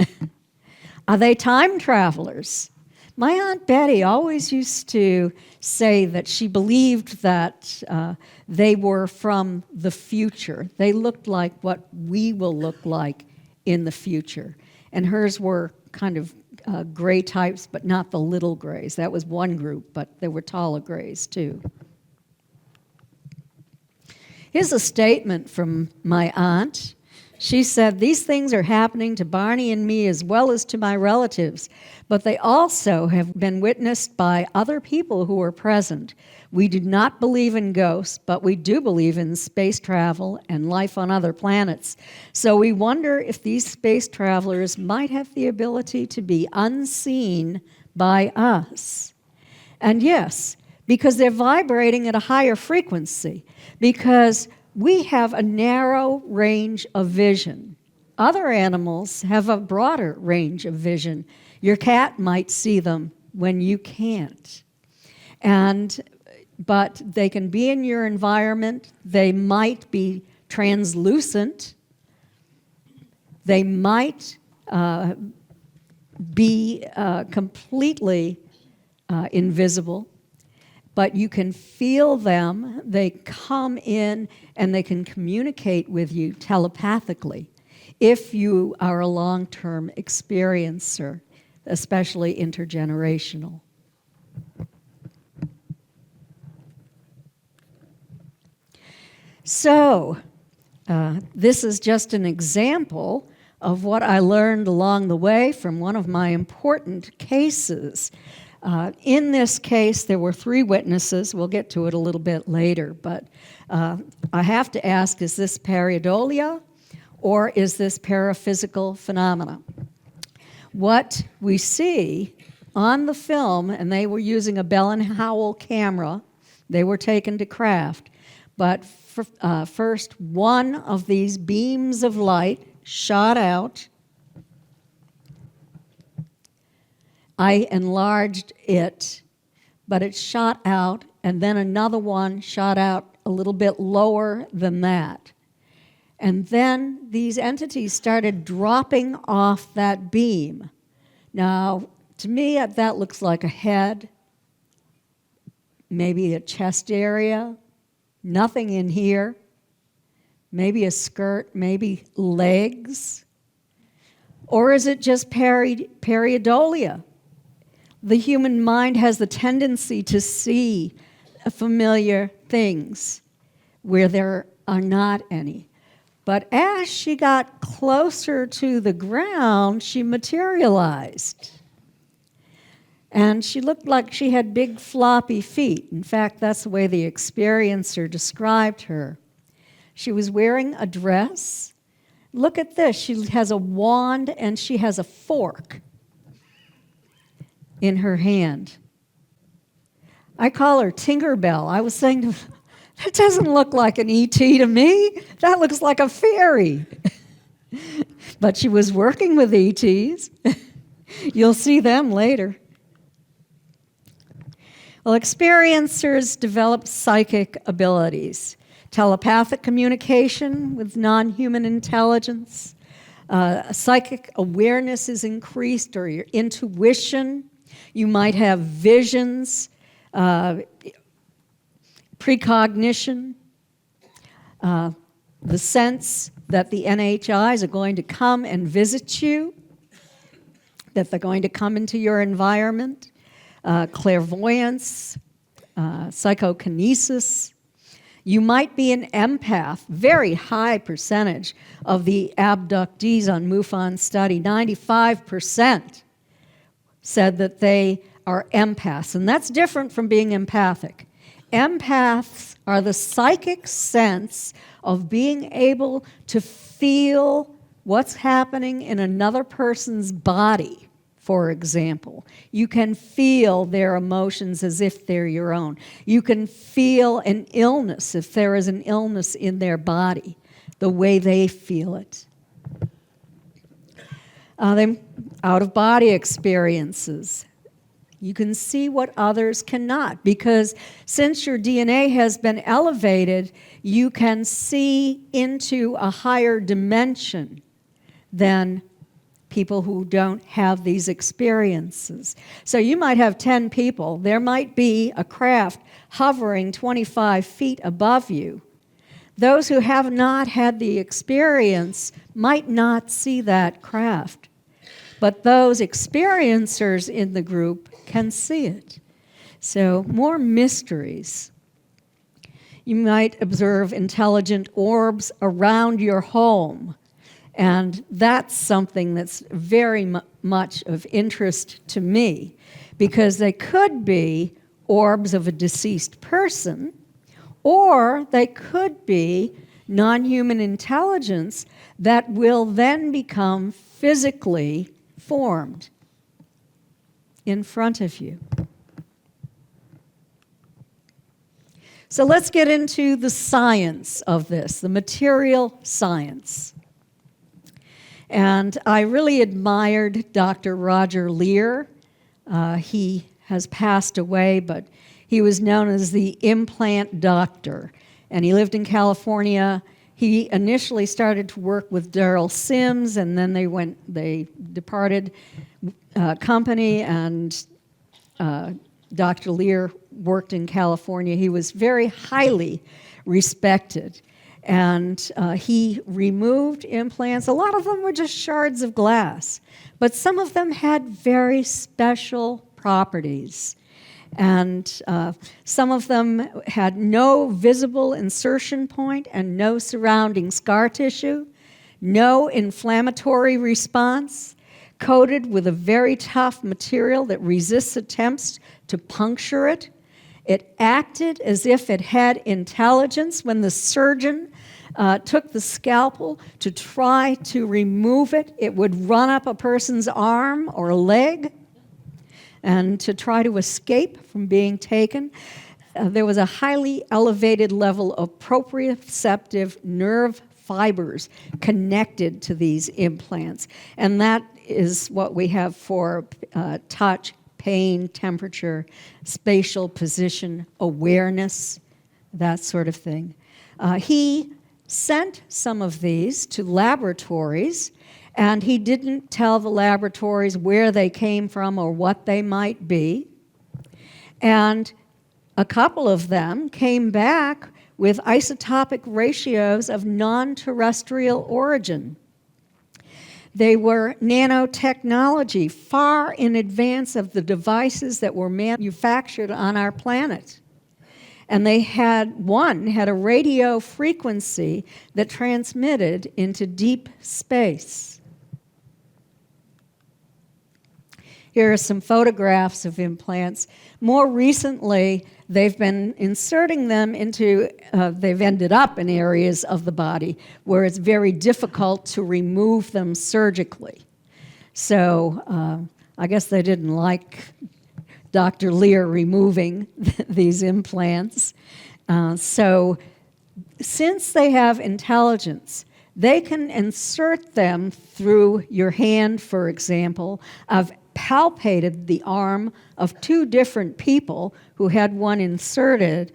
Are they time travelers? My Aunt Betty always used to say that she believed that they were from the future. They looked like what we will look like in the future. And hers were kind of gray types, but not the little grays. That was one group, but there were taller grays too. Here's a statement from my aunt. She said, "These things are happening to Barney and me as well as to my relatives, but they also have been witnessed by other people who were present. We do not believe in ghosts, but we do believe in space travel and life on other planets. So we wonder if these space travelers might have the ability to be unseen by us." And yes, because they're vibrating at a higher frequency, because we have a narrow range of vision. Other animals have a broader range of vision. Your cat might see them when you can't. But they can be in your environment. They might be translucent. They might be completely invisible. But you can feel them. They come in and they can communicate with you telepathically if you are a long-term experiencer, especially intergenerational. So, this is just an example of what I learned along the way from one of my important cases. In this case, there were 3 witnesses. We'll get to it a little bit later, but I have to ask, is this pareidolia or is this paraphysical phenomena? What we see on the film, and they were using a Bell and Howell camera, they were taken to craft, but first one of these beams of light shot out. I enlarged it, but it shot out, and then another one shot out a little bit lower than that. And then these entities started dropping off that beam. Now, to me, that looks like a head, maybe a chest area, nothing in here, maybe a skirt, maybe legs. Or is it just pareidolia? The human mind has the tendency to see familiar things where there are not any. But as she got closer to the ground, she materialized. And she looked like she had big floppy feet. In fact, that's the way the experiencer described her. She was wearing a dress. Look at this. She has a wand and she has a fork in her hand. I call her Tinkerbell. I was saying to her, that doesn't look like an ET to me. That looks like a fairy. But she was working with ETs. You'll see them later. Well, experiencers develop psychic abilities. Telepathic communication with nonhuman intelligence. Psychic awareness is increased, or your intuition. You might have visions, precognition, the sense that the NHIs are going to come and visit you, that they're going to come into your environment, clairvoyance, psychokinesis. You might be an empath, very high percentage of the abductees on MUFON study, 95%. Said that they are empaths, and that's different from being empathic. Empaths are the psychic sense of being able to feel what's happening in another person's body, for example. You can feel their emotions as if they're your own. You can feel an illness if there is an illness in their body, the way they feel it. Out-of-body experiences. You can see what others cannot, because since your DNA has been elevated, you can see into a higher dimension than people who don't have these experiences. So you might have 10 people. There might be a craft hovering 25 feet above you. Those who have not had the experience might not see that craft. But those experiencers in the group can see it. So more mysteries. You might observe intelligent orbs around your home. And that's something that's very much of interest to me, because they could be orbs of a deceased person, or they could be non-human intelligence that will then become physically formed in front of you. So let's get into the science of this, the material science. And I really admired Dr. Roger Leir. He has passed away, but he was known as the Implant Doctor, and he lived in California. He initially started to work with Darrell Sims, and then they departed company, and Dr. Leir worked in California. He was very highly respected, and he removed implants. A lot of them were just shards of glass, but some of them had very special properties. And some of them had no visible insertion point and no surrounding scar tissue, no inflammatory response, coated with a very tough material that resists attempts to puncture it. It acted as if it had intelligence when the surgeon took the scalpel to try to remove it. It would run up a person's arm or leg and to try to escape from being taken. There was a highly elevated level of proprioceptive nerve fibers connected to these implants. And that is what we have for touch, pain, temperature, spatial position, awareness, that sort of thing. He sent some of these to laboratories, and he didn't tell the laboratories where they came from or what they might be. And a couple of them came back with isotopic ratios of non-terrestrial origin. They were nanotechnology, far in advance of the devices that were manufactured on our planet. And one had a radio frequency that transmitted into deep space. Here are some photographs of implants. More recently, they've been inserting them into, they've ended up in areas of the body where it's very difficult to remove them surgically. So I guess they didn't like Dr. Leir removing these implants. So since they have intelligence, they can insert them through your hand, for example. I've palpated the arm of two different people who had one inserted,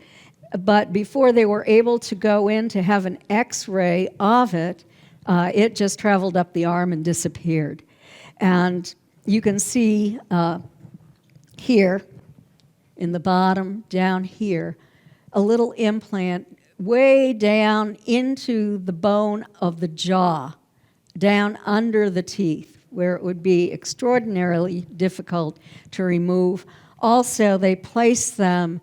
but before they were able to go in to have an X-ray of it, it just traveled up the arm and disappeared. And you can see here in the bottom, down here, a little implant way down into the bone of the jaw, down under the teeth, where it would be extraordinarily difficult to remove. Also, they place them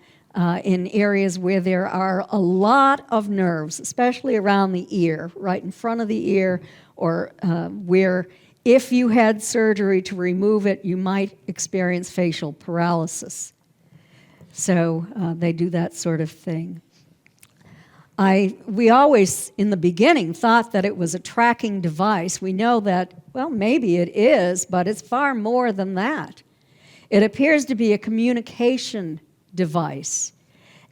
in areas where there are a lot of nerves, especially around the ear, right in front of the ear, or where if you had surgery to remove it, you might experience facial paralysis. So they do that sort of thing. We always, in the beginning, thought that it was a tracking device. We know that, well, maybe it is, but it's far more than that. It appears to be a communication device.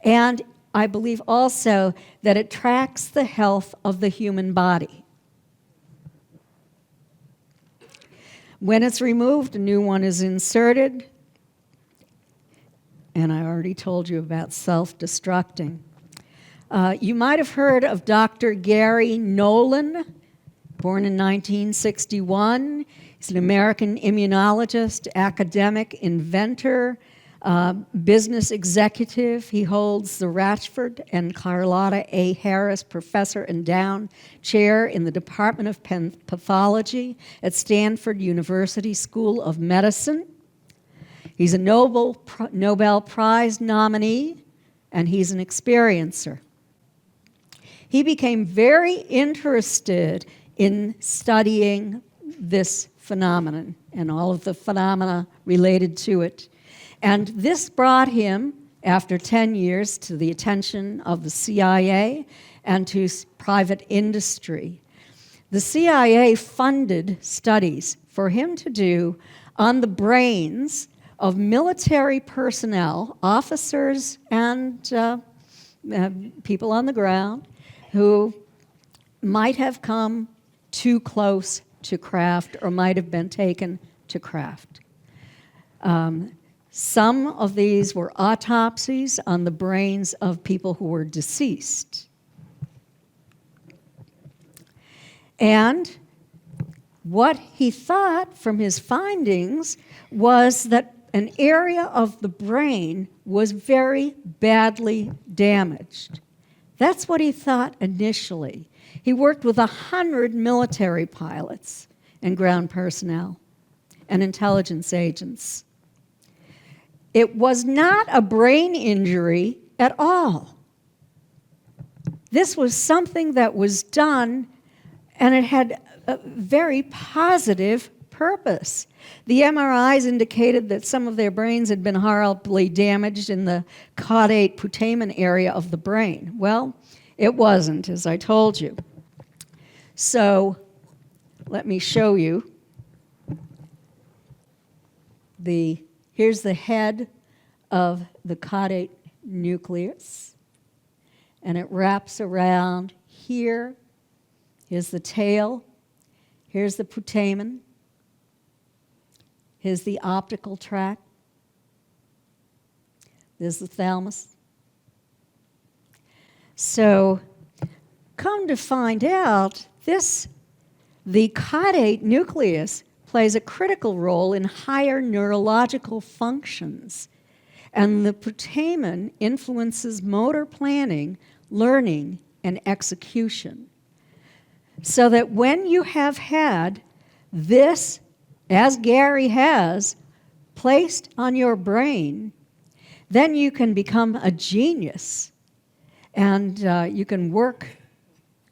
And I believe also that it tracks the health of the human body. When it's removed, a new one is inserted. And I already told you about self-destructing. You might have heard of Dr. Gary Nolan, born in 1961. He's an American immunologist, academic, inventor, business executive. He holds the Ratchford and Carlotta A. Harris Professor Endowed Chair in the Department of Pathology at Stanford University School of Medicine. He's a Nobel Prize nominee, and he's an experiencer. He became very interested in studying this phenomenon and all of the phenomena related to it. And this brought him, after 10 years, to the attention of the CIA and to private industry. The CIA funded studies for him to do on the brains of military personnel, officers and people on the ground who might have come too close to craft or might have been taken to craft. Some of these were autopsies on the brains of people who were deceased. And what he thought from his findings was that an area of the brain was very badly damaged. That's what he thought initially. He worked with 100 military pilots and ground personnel and intelligence agents. It was not a brain injury at all. This was something that was done, and it had a very positive purpose. The MRIs indicated that some of their brains had been horribly damaged in the caudate putamen area of the brain. Well, it wasn't, as I told you. So let me show you. Here's the head of the caudate nucleus, and it wraps around here. Here's the tail. Here's the putamen. Here's the optical tract. There's the thalamus. So, come to find out, the caudate nucleus plays a critical role in higher neurological functions, and the putamen influences motor planning, learning, and execution. So that when you have had this, as Gary has, placed on your brain, then you can become a genius, and you can work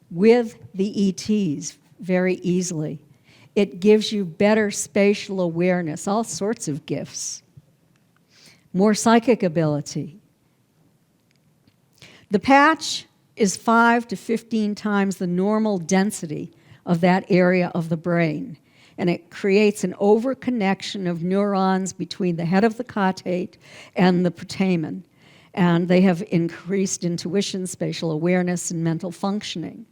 with the ETs very easily. It gives you better spatial awareness, all sorts of gifts, more psychic ability. The patch is 5 to 15 times the normal density of that area of the brain, and it creates an overconnection of neurons between the head of the caudate and the putamen, and they have increased intuition, spatial awareness, and mental functioning.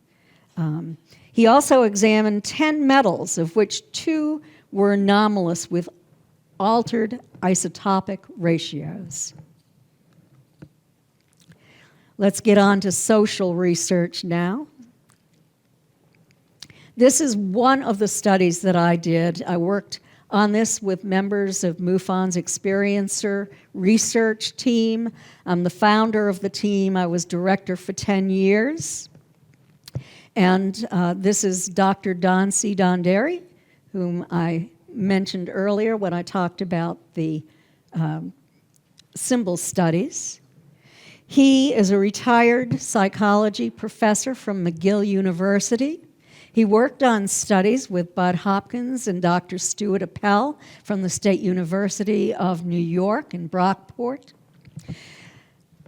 He also examined 10 metals, of which 2 were anomalous with altered isotopic ratios. Let's get on to social research now. This is one of the studies that I did. I worked on this with members of MUFON's Experiencer research team. I'm the founder of the team. I was director for 10 years. And this is Dr. Don C. Donderi, whom I mentioned earlier when I talked about the symbol studies. He is a retired psychology professor from McGill University. He worked on studies with Bud Hopkins and Dr. Stuart Appel from the State University of New York in Brockport.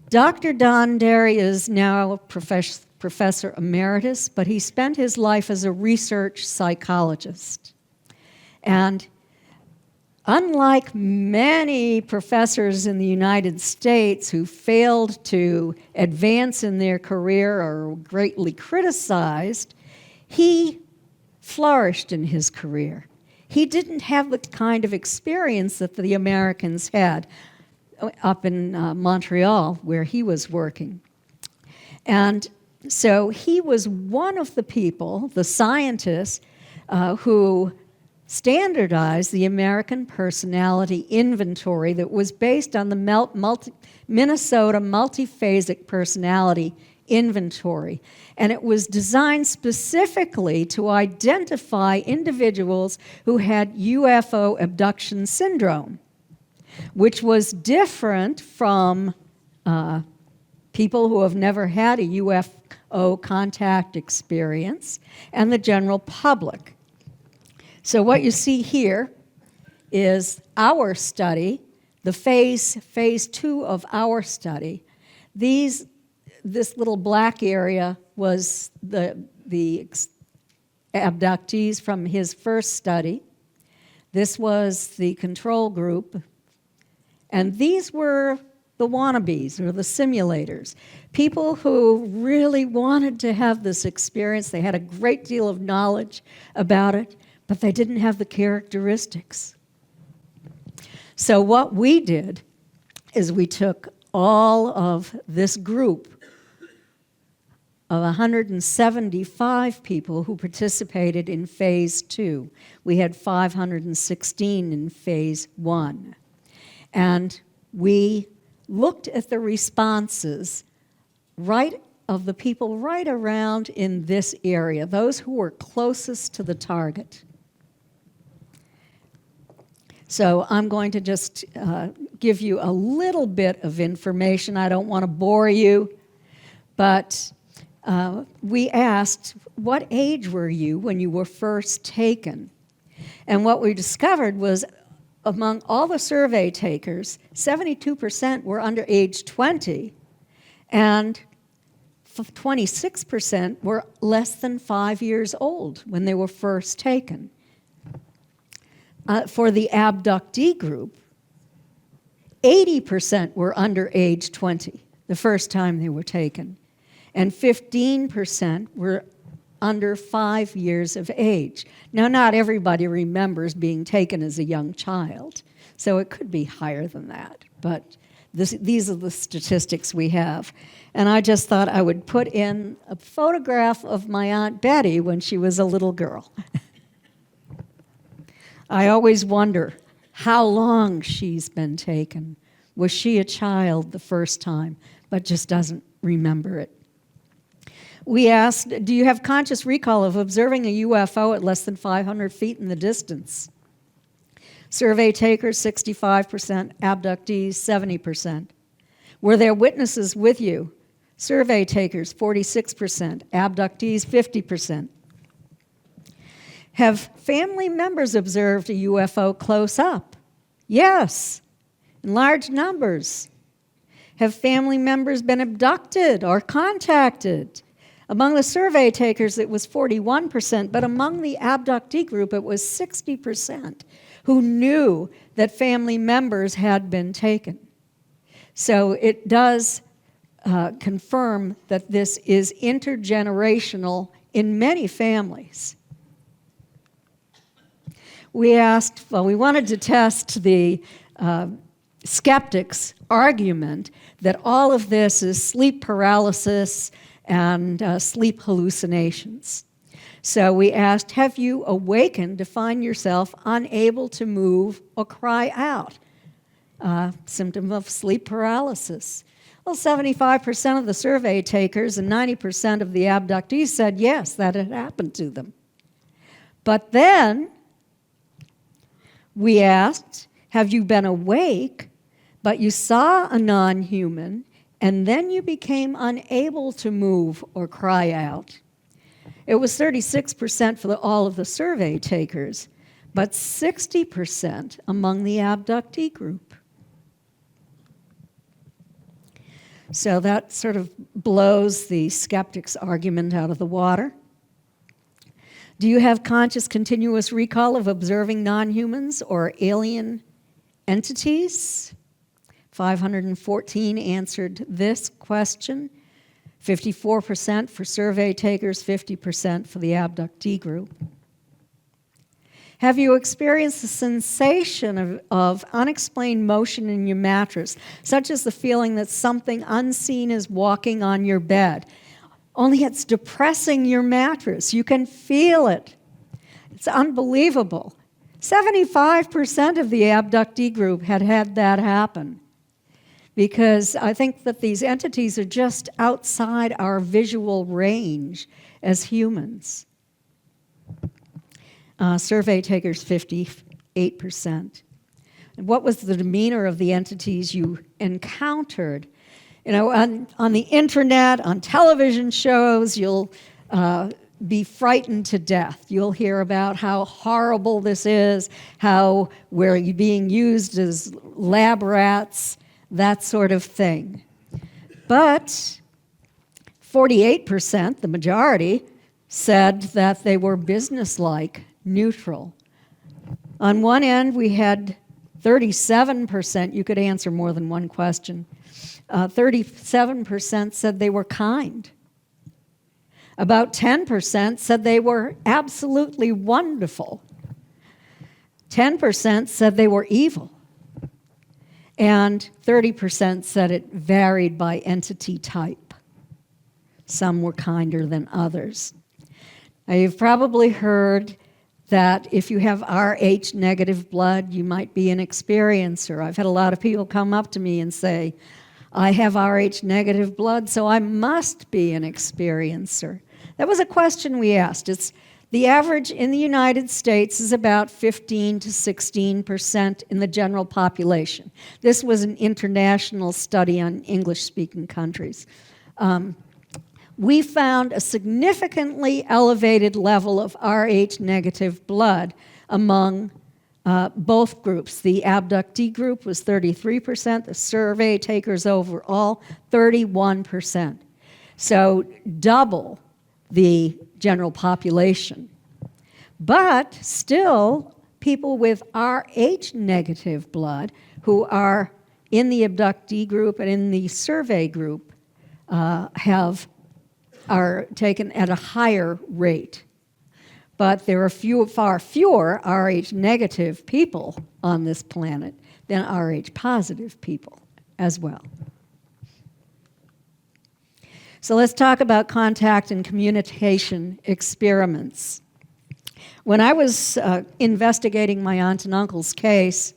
Dr. Donderi is now a professor emeritus, but he spent his life as a research psychologist. And unlike many professors in the United States who failed to advance in their career or were greatly criticized, he flourished in his career. He didn't have the kind of experience that the Americans had up in Montreal, where he was working. And so he was one of the people, the scientists, who standardized the American Personality Inventory that was based on the Minnesota Multiphasic Personality Inventory. And it was designed specifically to identify individuals who had UFO abduction syndrome, which was different from people who have never had a UFO contact experience and the general public. So what you see here is our study, the phase 2 of our study. This little black area was the abductees from his first study. This was the control group. And these were the wannabes, or the simulators, people who really wanted to have this experience. They had a great deal of knowledge about it, but they didn't have the characteristics. So what we did is we took all of this group of 175 people who participated in phase 2. We had 516 in phase 1. And we looked at the responses of the people right around in this area, those who were closest to the target. So I'm going to just give you a little bit of information. I don't want to bore you, but we asked, what age were you when you were first taken? And what we discovered was among all the survey takers, 72% were under age 20, and 26% were less than 5 years old when they were first taken. For the abductee group, 80% were under age 20 the first time they were taken, and 15% were under 5 years of age. Now, not everybody remembers being taken as a young child, so it could be higher than that, but these are the statistics we have. And I just thought I would put in a photograph of my Aunt Betty when she was a little girl. I always wonder how long she's been taken. Was she a child the first time, but just doesn't remember it? We asked, do you have conscious recall of observing a UFO at less than 500 feet in the distance? Survey takers, 65%, abductees, 70%. Were there witnesses with you? Survey takers, 46%, abductees, 50%. Have family members observed a UFO close up? Yes, in large numbers. Have family members been abducted or contacted? Among the survey takers, it was 41%, but among the abductee group, it was 60% who knew that family members had been taken. So it does confirm that this is intergenerational in many families. We wanted to test the skeptics' argument that all of this is sleep paralysis and sleep hallucinations. So we asked, have you awakened to find yourself unable to move or cry out? Symptom of sleep paralysis. Well, 75% of the survey takers and 90% of the abductees said yes, that had happened to them. But then we asked, have you been awake, but you saw a non-human, and then you became unable to move or cry out? It was 36% for all of the survey takers, but 60% among the abductee group. So that sort of blows the skeptics' argument out of the water. Do you have conscious continuous recall of observing non-humans or alien entities? 514 answered this question. 54% for survey takers, 50% for the abductee group. Have you experienced the sensation of unexplained motion in your mattress, such as the feeling that something unseen is walking on your bed? Only it's depressing your mattress. You can feel it. It's unbelievable. 75% of the abductee group had that happen, because I think that these entities are just outside our visual range as humans. Survey takers, 58%. And what was the demeanor of the entities you encountered? You know, on the internet, on television shows, you'll be frightened to death. You'll hear about how horrible this is, how we're being used as lab rats, that sort of thing. But 48%, the majority, said that they were businesslike, neutral. On one end, we had 37%, you could answer more than one question, 37% said they were kind. About 10% said they were absolutely wonderful. 10% said they were evil. And 30% said it varied by entity type. Some were kinder than others. Now, you've probably heard that if you have Rh negative blood, you might be an experiencer. I've had a lot of people come up to me and say, I have Rh negative blood, so I must be an experiencer. That was a question we asked. The average in the United States is about 15 to 16% in the general population. This was an international study on English-speaking countries. We found a significantly elevated level of Rh negative blood among both groups. The abductee group was 33%, the survey takers overall, 31%. So double the general population. But still, people with Rh negative blood who are in the abductee group and in the survey group are taken at a higher rate. But there are far fewer Rh negative people on this planet than Rh positive people as well. So let's talk about contact and communication experiments. When I was investigating my aunt and uncle's case,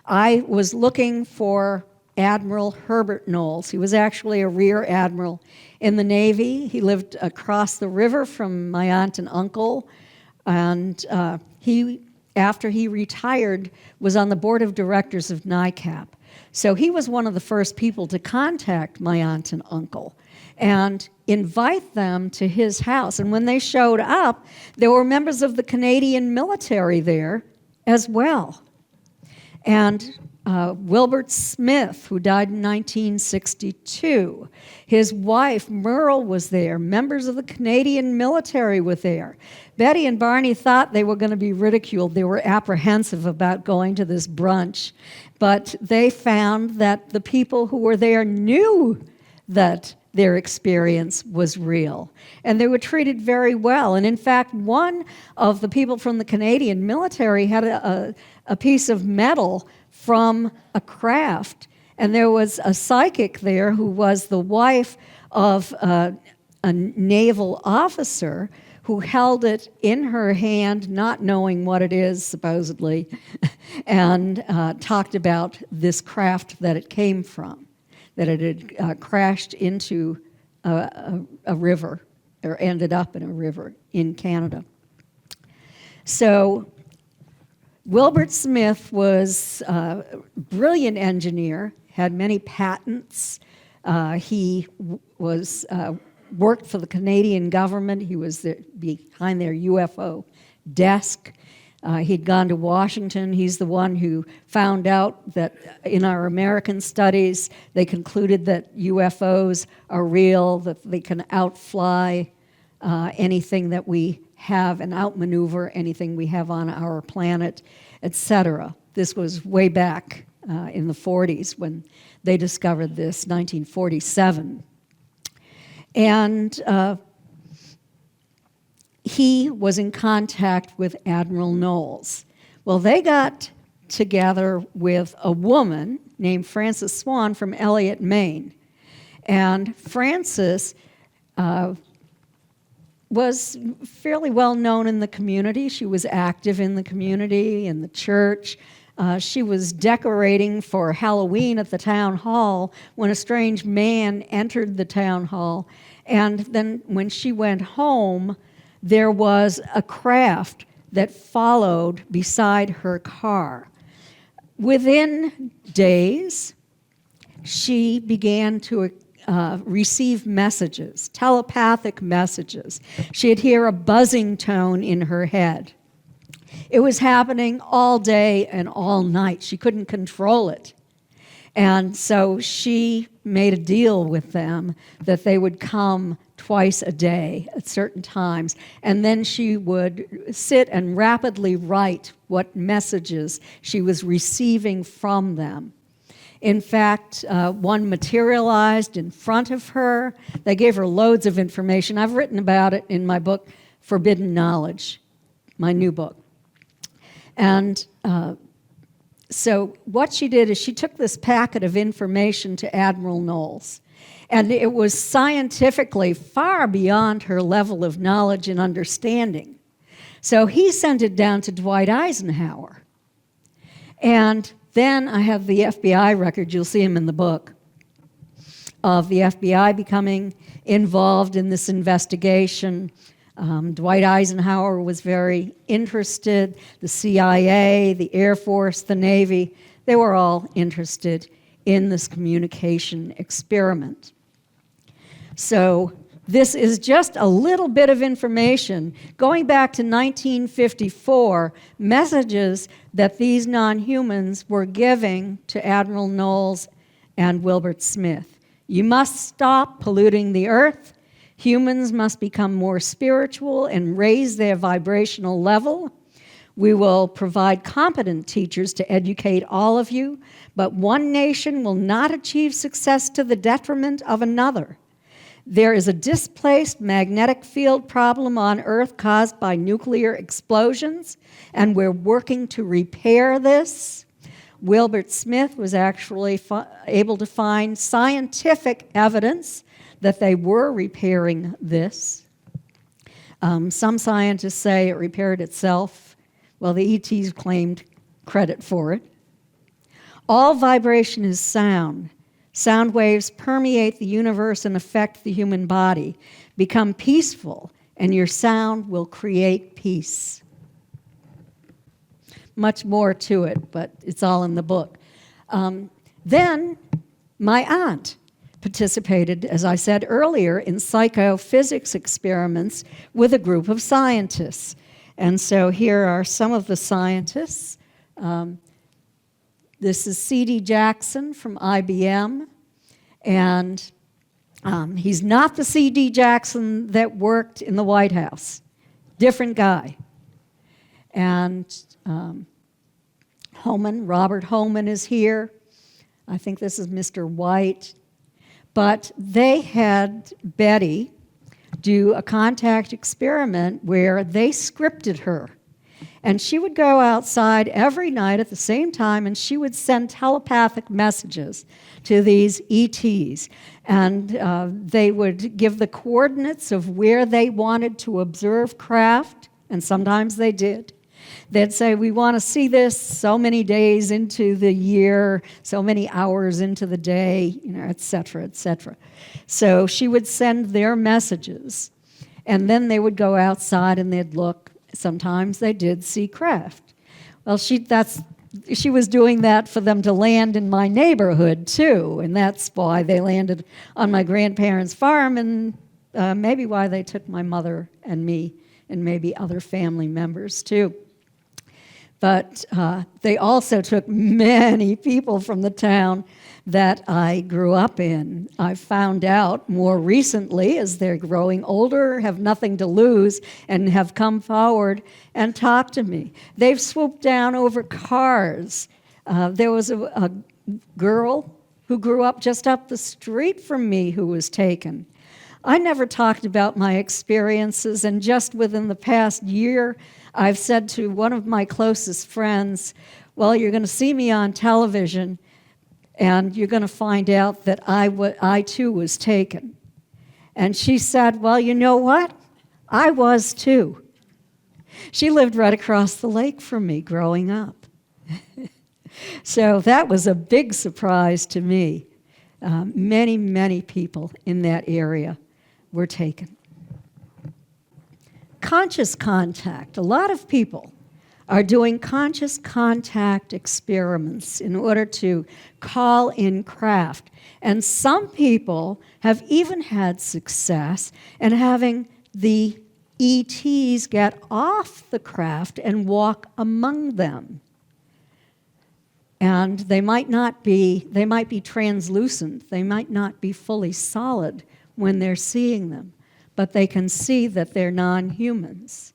I was looking for Admiral Herbert Knowles. He was actually a rear admiral in the Navy. He lived across the river from my aunt and uncle, and after he retired, was on the board of directors of NICAP. So he was one of the first people to contact my aunt and uncle and invite them to his house. And when they showed up, there were members of the Canadian military there as well. And Wilbert Smith, who died in 1962. His wife, Merle, was there. Members of the Canadian military were there. Betty and Barney thought they were going to be ridiculed. They were apprehensive about going to this brunch. But they found that the people who were there knew that their experience was real. And they were treated very well. And in fact, one of the people from the Canadian military had a piece of metal from a craft. And there was a psychic there who was the wife of a naval officer who held it in her hand, not knowing what it is, supposedly, and talked about this craft that it came from, that it had crashed into a river, or ended up in a river in Canada. So Wilbert Smith was a brilliant engineer, had many patents. He was worked for the Canadian government. He was behind their UFO desk. He'd gone to Washington. He's the one who found out that in our American studies, they concluded that UFOs are real, that they can outfly anything that we have and outmaneuver anything we have on our planet, etc. This was way back in the 40s when they discovered this, 1947. And he was in contact with Admiral Knowles. Well, they got together with a woman named Frances Swan from Elliott, Maine. And Frances was fairly well known in the community. She was active in the community, in the church. She was decorating for Halloween at the town hall when a strange man entered the town hall. And then when she went home, there was a craft that followed beside her car. Within days, she began to receive messages, telepathic messages. She'd hear a buzzing tone in her head. It was happening all day and all night. She couldn't control it. And so she made a deal with them that they would come twice a day at certain times. And then she would sit and rapidly write what messages she was receiving from them. In fact, one materialized in front of her. They gave her loads of information. I've written about it in my book, Forbidden Knowledge, my new book. And so what she did is she took this packet of information to Admiral Knowles. And it was scientifically far beyond her level of knowledge and understanding. So he sent it down to Dwight Eisenhower. And then I have the FBI record, you'll see him in the book, of the FBI becoming involved in this investigation. Dwight Eisenhower was very interested. The CIA, the Air Force, the Navy, they were all interested in this communication experiment. So this is just a little bit of information going back to 1954, messages that these non-humans were giving to Admiral Knowles and Wilbert Smith. You must stop polluting the earth. Humans must become more spiritual and raise their vibrational level. We will provide competent teachers to educate all of you, but one nation will not achieve success to the detriment of another. There is a displaced magnetic field problem on Earth caused by nuclear explosions, and we're working to repair this. Wilbert Smith was actually able to find scientific evidence that they were repairing this. Some scientists say it repaired itself. Well, the ETs claimed credit for it. All vibration is sound. Sound waves permeate the universe and affect the human body. Become peaceful, and your sound will create peace. Much more to it, but it's all in the book. Then my aunt participated, as I said earlier, in psychophysics experiments with a group of scientists. And so here are some of the scientists. This is C.D. Jackson from IBM, and he's not the C.D. Jackson that worked in the White House. Different guy. And Robert Holman is here. I think this is Mr. White. But they had Betty do a contact experiment where they scripted her. And she would go outside every night at the same time, and she would send telepathic messages to these ETs. And they would give the coordinates of where they wanted to observe craft, and sometimes they did. They'd say, we want to see this so many days into the year, so many hours into the day, et cetera, et cetera. So she would send their messages, and then they would go outside and they'd look. Sometimes they did see craft. Well, she was doing that for them to land in my neighborhood, too, and that's why they landed on my grandparents' farm, and maybe why they took my mother and me and maybe other family members, too. But they also took many people from the town that I grew up in. I found out more recently, as they're growing older, have nothing to lose, and have come forward and talked to me. They've swooped down over cars. There was a girl who grew up just up the street from me who was taken. I never talked about my experiences, and just within the past year, I've said to one of my closest friends, well, you're going to see me on television, and you're going to find out that I too was taken. And she said, well, you know what? I was too. She lived right across the lake from me growing up. So that was a big surprise to me. Many, many people in that area were taken. Conscious contact. A lot of people are doing conscious contact experiments in order to call in craft. And some people have even had success in having the ETs get off the craft and walk among them. And they might be translucent, they might not be fully solid when they're seeing them, but they can see that they're non-humans.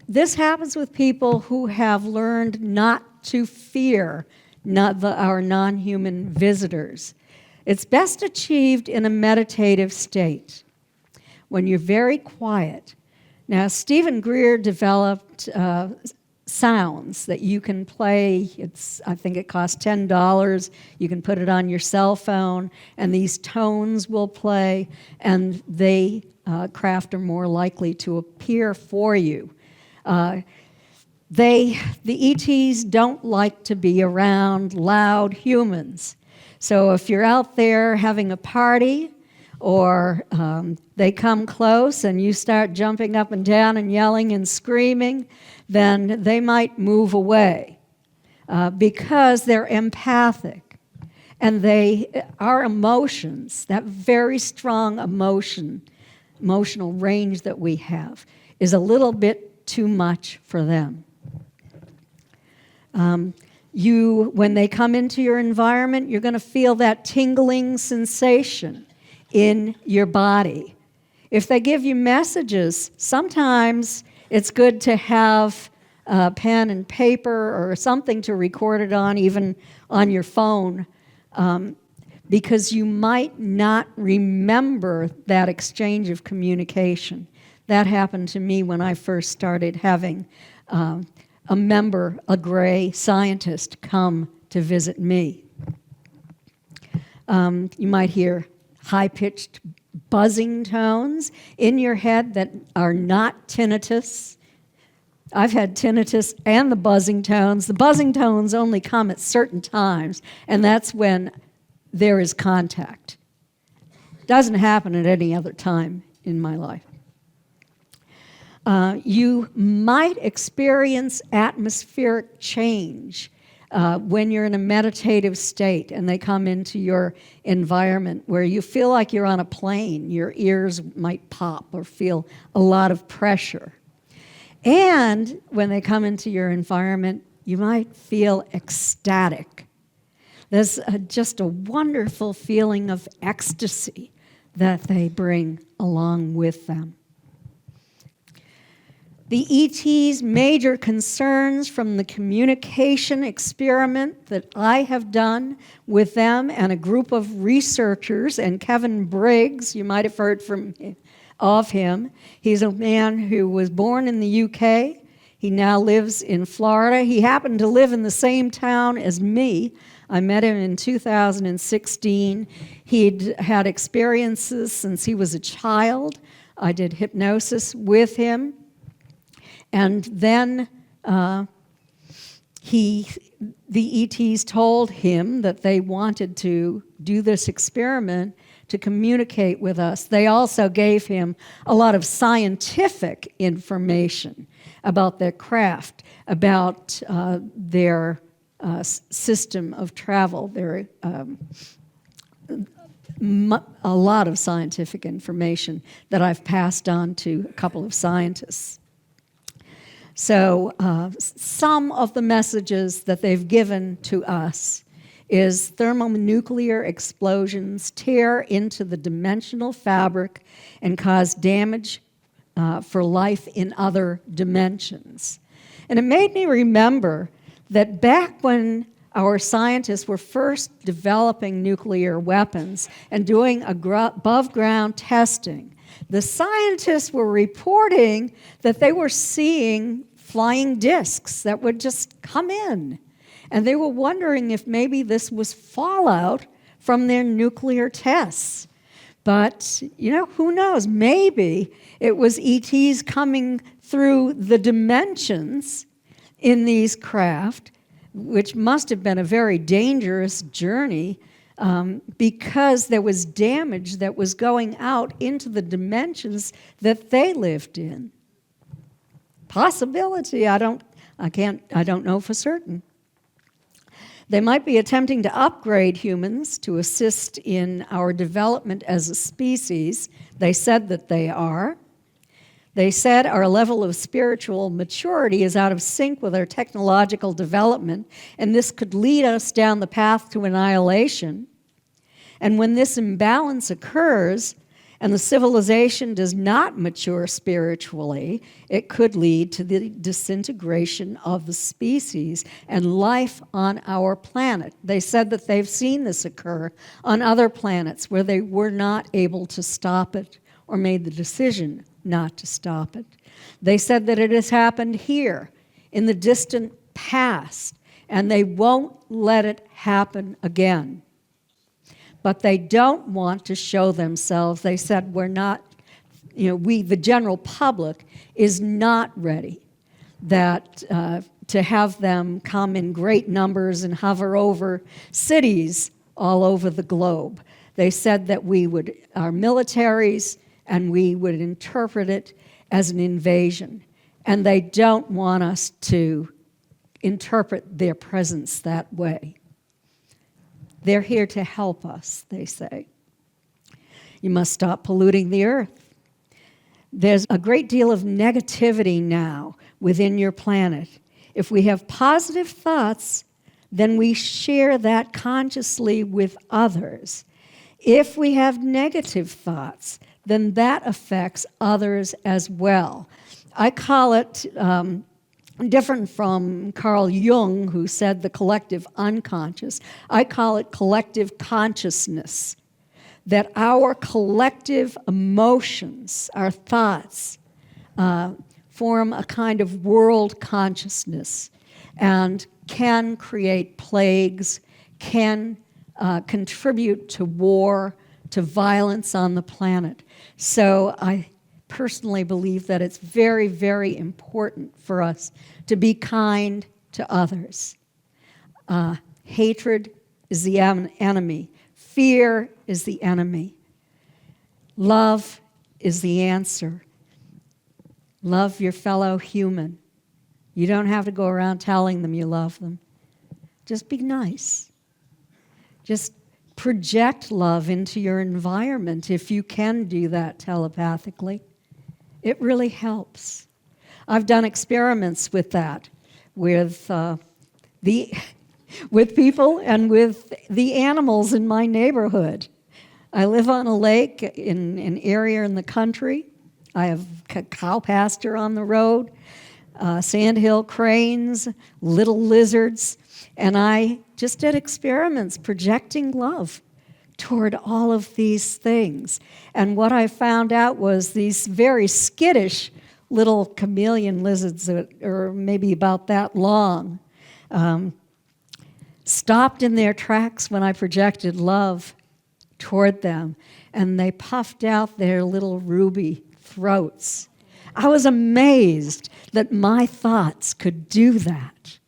This happens with people who have learned not to fear our non-human visitors. It's best achieved in a meditative state, when you're very quiet. Now, Stephen Greer developed sounds that you can play. I think it costs $10. You can put it on your cell phone, and these tones will play, and craft are more likely to appear for you. The ETs don't like to be around loud humans. So if you're out there having a party, or they come close and you start jumping up and down and yelling and screaming, then they might move away because they're empathic. And our emotions, that very strong emotional range that we have, is a little bit too much for them. When they come into your environment, you're going to feel that tingling sensation in your body. If they give you messages, sometimes it's good to have a pen and paper or something to record it on, even on your phone, because you might not remember that exchange of communication. That happened to me when I first started having a gray scientist, come to visit me. You might hear high-pitched buzzing tones in your head that are not tinnitus. I've had tinnitus and the buzzing tones. The buzzing tones only come at certain times, and that's when there is contact. Doesn't happen at any other time in my life. You might experience atmospheric change when you're in a meditative state and they come into your environment where you feel like you're on a plane. Your ears might pop or feel a lot of pressure. And when they come into your environment, you might feel ecstatic. There's just a wonderful feeling of ecstasy that they bring along with them. The ET's major concerns from the communication experiment that I have done with them and a group of researchers, and Kevin Briggs, you might have heard of him. He's a man who was born in the UK. He now lives in Florida. He happened to live in the same town as me. I met him in 2016. He'd had experiences since he was a child. I did hypnosis with him. And then the ETs told him that they wanted to do this experiment to communicate with us. They also gave him a lot of scientific information about their craft, about their system of travel, a lot of scientific information that I've passed on to a couple of scientists. So some of the messages that they've given to us is thermonuclear explosions tear into the dimensional fabric and cause damage for life in other dimensions. And it made me remember that back when our scientists were first developing nuclear weapons and doing above-ground testing, the scientists were reporting that they were seeing flying discs that would just come in. And they were wondering if maybe this was fallout from their nuclear tests. But, who knows? Maybe it was ETs coming through the dimensions in these craft, which must have been a very dangerous journey because there was damage that was going out into the dimensions that they lived in. possibility. I don't know for certain. They might be attempting to upgrade humans to assist in our development as a species. They said that they are. They said our level of spiritual maturity is out of sync with our technological development, and this could lead us down the path to annihilation. And when this imbalance occurs, and the civilization does not mature spiritually, it could lead to the disintegration of the species and life on our planet. They said that they've seen this occur on other planets where they were not able to stop it or made the decision not to stop it. They said that it has happened here in the distant past, and they won't let it happen again. But they don't want to show themselves. They said we're not, the general public is not ready to have them come in great numbers and hover over cities all over the globe. They said that our militaries, and we would interpret it as an invasion. And they don't want us to interpret their presence that way. They're here to help us, they say. You must stop polluting the earth. There's a great deal of negativity now within your planet. If we have positive thoughts, then we share that consciously with others. If we have negative thoughts, then that affects others as well. I call it different from Carl Jung, who said the collective unconscious. I call it collective consciousness, that our collective emotions, our thoughts, form a kind of world consciousness and can create plagues, can contribute to war, to violence on the planet. So I personally believe that it's very, very important for us to be kind to others. Hatred is the enemy. Fear is the enemy. Love is the answer. Love your fellow human. You don't have to go around telling them you love them. Just be nice. Just project love into your environment if you can do that telepathically. It really helps. I've done experiments with that, with people and with the animals in my neighborhood. I live on a lake in an area in the country. I have cow pasture on the road, sandhill cranes, little lizards, and I just did experiments projecting love toward all of these things. And what I found out was these very skittish little chameleon lizards that are maybe about that long stopped in their tracks when I projected love toward them, and they puffed out their little ruby throats. I was amazed that my thoughts could do that.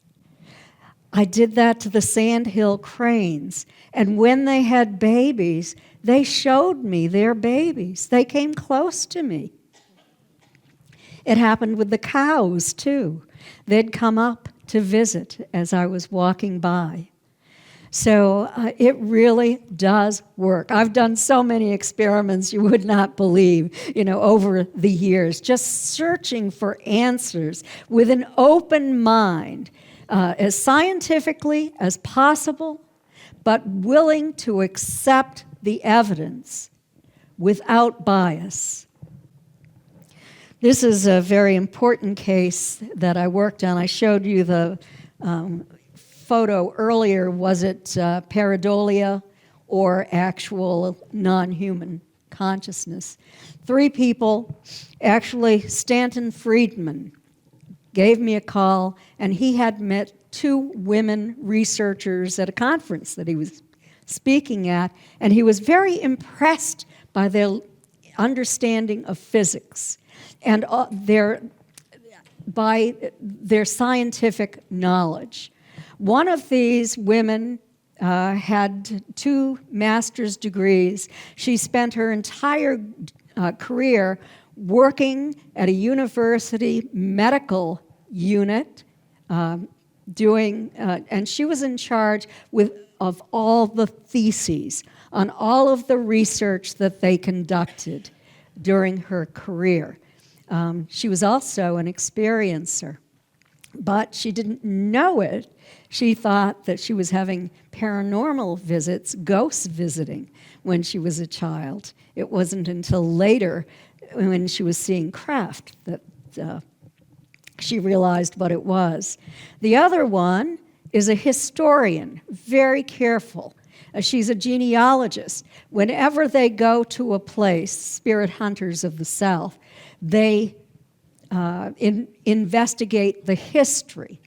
I did that to the sandhill cranes, and when they had babies, they showed me their babies. They came close to me. It happened with the cows, too. They'd come up to visit as I was walking by. So it really does work. I've done so many experiments you would not believe, over the years, just searching for answers with an open mind, as scientifically as possible, but willing to accept the evidence without bias. This is a very important case that I worked on. I showed you the photo earlier. Was it Pareidolia or actual non-human consciousness? 3 people, actually Stanton Friedman gave me a call, and he had met 2 women researchers at a conference that he was speaking at, and he was very impressed by their understanding of physics and by their scientific knowledge. One of these women had 2 master's degrees. She spent her entire career working at a university medical unit, and she was in charge of all the theses on all of the research that they conducted during her career. She was also an experiencer, but she didn't know it. She thought that she was having paranormal visits, ghosts visiting, when she was a child. It wasn't until later, when she was seeing craft, that she realized what it was. The other one is a historian, very careful. She's a genealogist. Whenever they go to a place, spirit hunters of the South, they investigate the history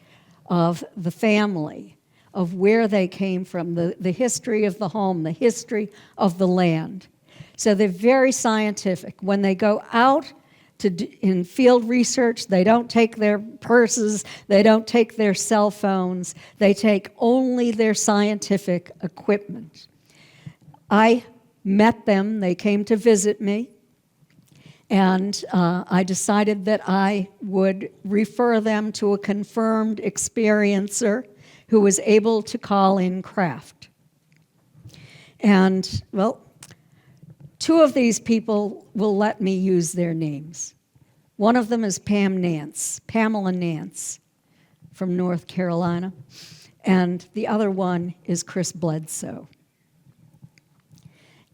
of the family, of where they came from, the history of the home, the history of the land. So they're very scientific. When they go out in field research, they don't take their purses, they don't take their cell phones, they take only their scientific equipment. I met them, they came to visit me, and I decided that I would refer them to a confirmed experiencer who was able to call in craft. And, well, two of these people will let me use their names. One of them is Pamela Nance from North Carolina, and the other one is Chris Bledsoe.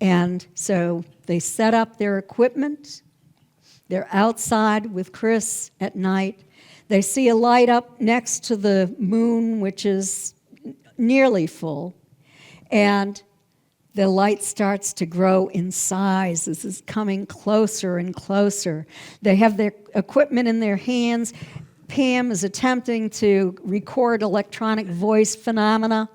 And so they set up their equipment. They're outside with Chris at night. They see a light up next to the moon, which is nearly full, and the light starts to grow in size. This is coming closer and closer. They have their equipment in their hands. Pam is attempting to record electronic voice phenomena,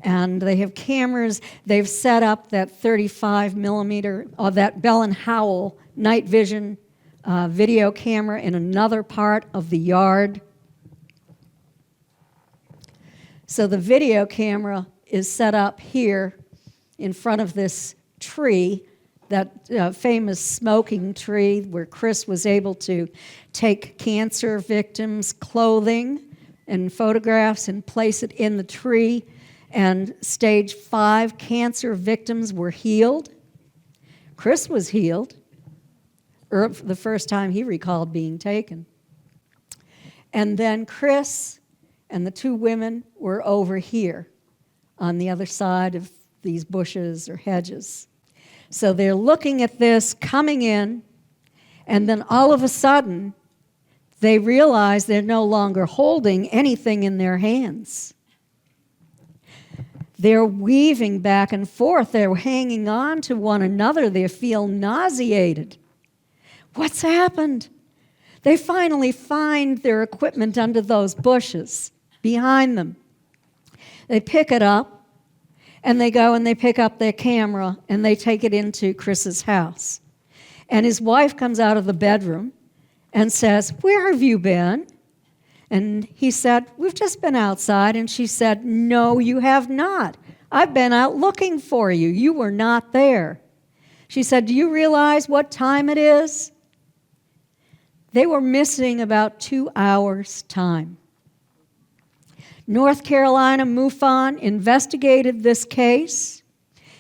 and they have cameras. They've set up that 35 millimeter, or that Bell and Howell night vision video camera in another part of the yard. So the video camera is set up here in front of this tree, that famous smoking tree where Chris was able to take cancer victims' clothing and photographs and place it in the tree. And stage 5 cancer victims were healed. Chris was healed the first time he recalled being taken. And then Chris and the two women were over here on the other side of these bushes or hedges. So they're looking at this coming in, and then all of a sudden, they realize they're no longer holding anything in their hands. They're weaving back and forth. They're hanging on to one another. They feel nauseated. What's happened? They finally find their equipment under those bushes behind them. They pick it up, and they go and they pick up their camera, and they take it into Chris's house. And his wife comes out of the bedroom and says, "Where have you been?" And he said, "We've just been outside." And she said, "No, you have not. I've been out looking for you. You were not there." She said, "Do you realize what time it is?" They were missing about 2 hours' time. North Carolina MUFON investigated this case,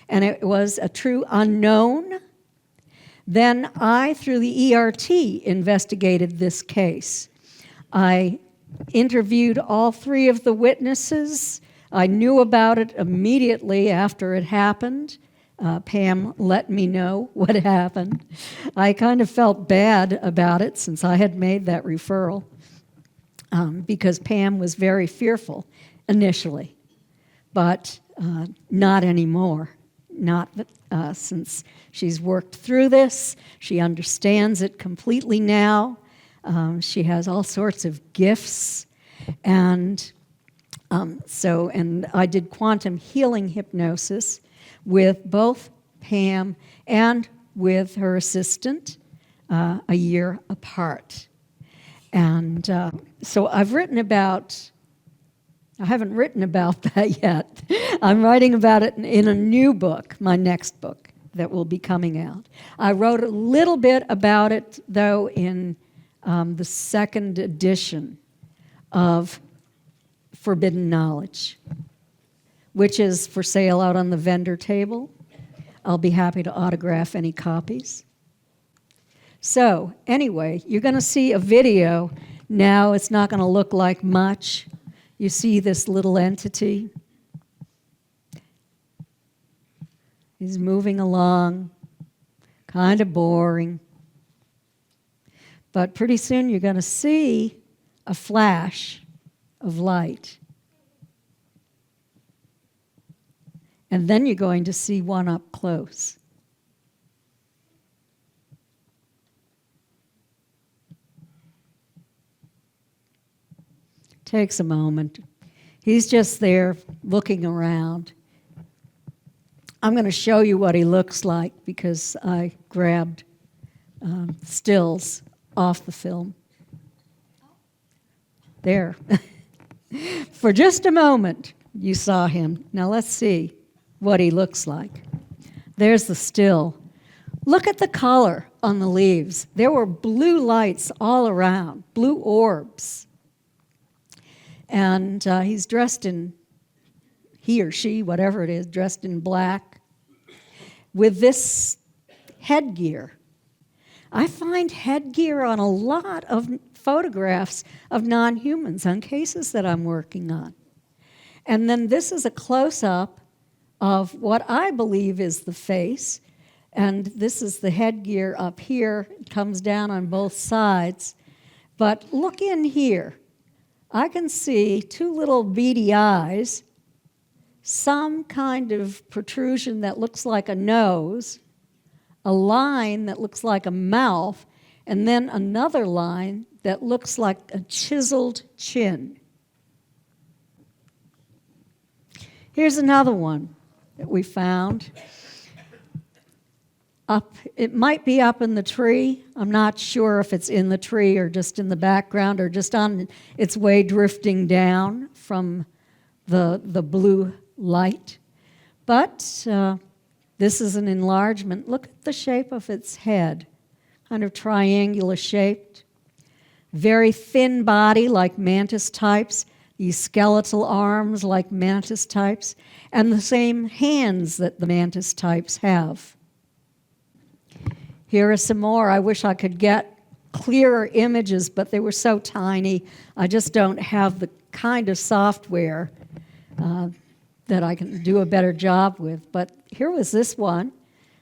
and it was a true unknown. Then I, through the ERT, investigated this case. I interviewed all 3 of the witnesses. I knew about it immediately after it happened. Pam let me know what happened. I kind of felt bad about it since I had made that referral, because Pam was very fearful initially, but not anymore. Not since she's worked through this. She understands it completely now. She has all sorts of gifts, and I did quantum healing hypnosis with both Pam and with her assistant a year apart. And so I haven't written about that yet. I'm writing about it in a new book, my next book. that will be coming out. I wrote a little bit about it, though, in the second edition of Forbidden Knowledge, which is for sale out on the vendor table. I'll be happy to autograph any copies. So, anyway, you're going to see a video now. It's not going to look like much. You see this little entity. He's moving along, kind of boring. But pretty soon you're going to see a flash of light. And then you're going to see one up close. Takes a moment. He's just there looking around. I'm going to show you what he looks like because I grabbed stills off the film. There. For just a moment, you saw him. Now let's see what he looks like. There's the still. Look at the color on the leaves. There were blue lights all around, blue orbs. And he's dressed in, he or she, whatever it is, dressed in black with this headgear. I find headgear on a lot of photographs of non-humans on cases that I'm working on. And then this is a close-up of what I believe is the face. And this is the headgear up here. It comes down on both sides. But look in here. I can see two little beady eyes, some kind of protrusion that looks like a nose, a line that looks like a mouth, and then another line that looks like a chiseled chin. Here's another one that we found. It might be up in the tree. I'm not sure if it's in the tree or just in the background or just on its way drifting down from the blue light. But this is an enlargement. Look at the shape of its head, kind of triangular shaped. Very thin body like Mantis-Types, these skeletal arms like Mantis-Types, and the same hands that the Mantis-Types have. Here are some more. I wish I could get clearer images, but they were so tiny. I just don't have the kind of software that I can do a better job with. But here was this one.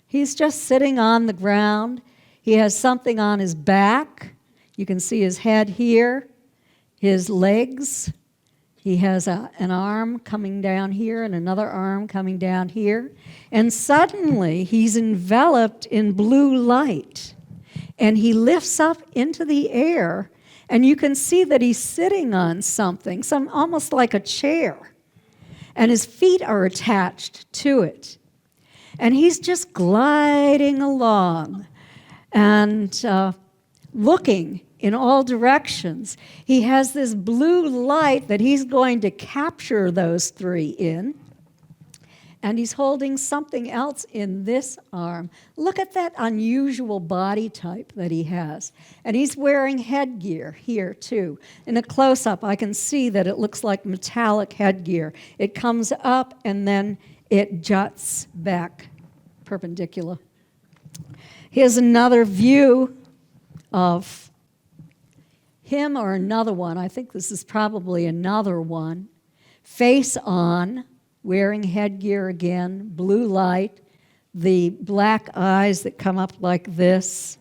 He's just sitting on the ground. He has something on his back. You can see his head here, his legs. He has an arm coming down here and another arm coming down here. And suddenly, he's enveloped in blue light. And he lifts up into the air, and you can see that he's sitting on something, almost like a chair. And his feet are attached to it. And he's just gliding along and looking in all directions. He has this blue light that he's going to capture those three in. And he's holding something else in this arm. Look at that unusual body type that he has. And he's wearing headgear here, too. In a close-up, I can see that it looks like metallic headgear. It comes up, and then it juts back perpendicular. Here's another view of him or another one. I think this is probably another one. Face on, wearing headgear again, blue light, the black eyes that come up like this,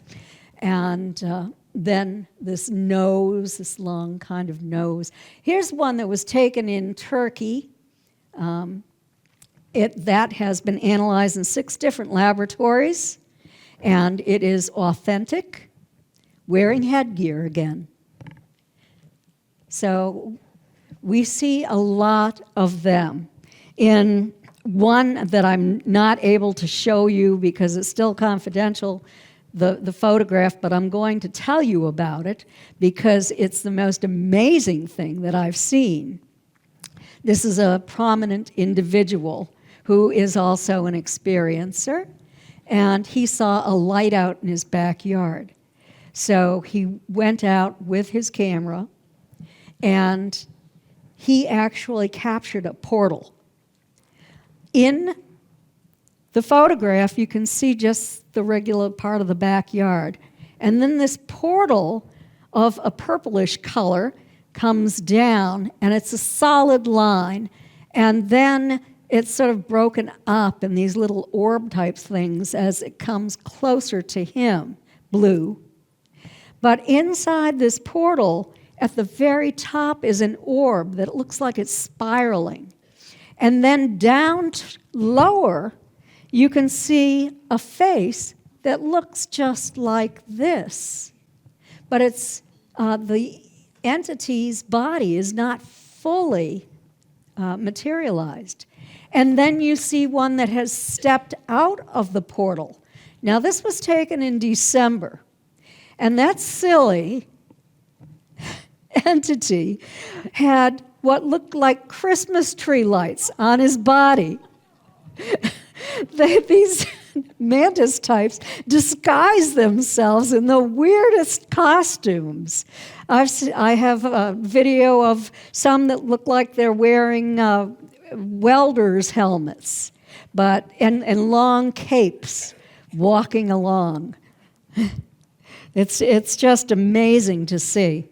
and then this nose, this long kind of nose. Here's one that was taken in Turkey. That has been analyzed in 6 different laboratories, and it is authentic, wearing headgear again. So we see a lot of them. In one that I'm not able to show you because it's still confidential, the photograph, but I'm going to tell you about it because it's the most amazing thing that I've seen. This is a prominent individual who is also an experiencer, and he saw a light out in his backyard. So he went out with his camera, and he actually captured a portal. In the photograph, you can see just the regular part of the backyard. And then this portal of a purplish color comes down, and it's a solid line. And then it's sort of broken up in these little orb-type things as it comes closer to him, blue. But inside this portal, at the very top is an orb that looks like it's spiraling. And then down lower, you can see a face that looks just like this. But it's the entity's body is not fully materialized. And then you see one that has stepped out of the portal. Now, this was taken in December. And that silly entity had what looked like Christmas tree lights on his body. These Mantis-Types disguise themselves in the weirdest costumes. I have a video of some that look like they're wearing welders' helmets, and long capes walking along. It's just amazing to see.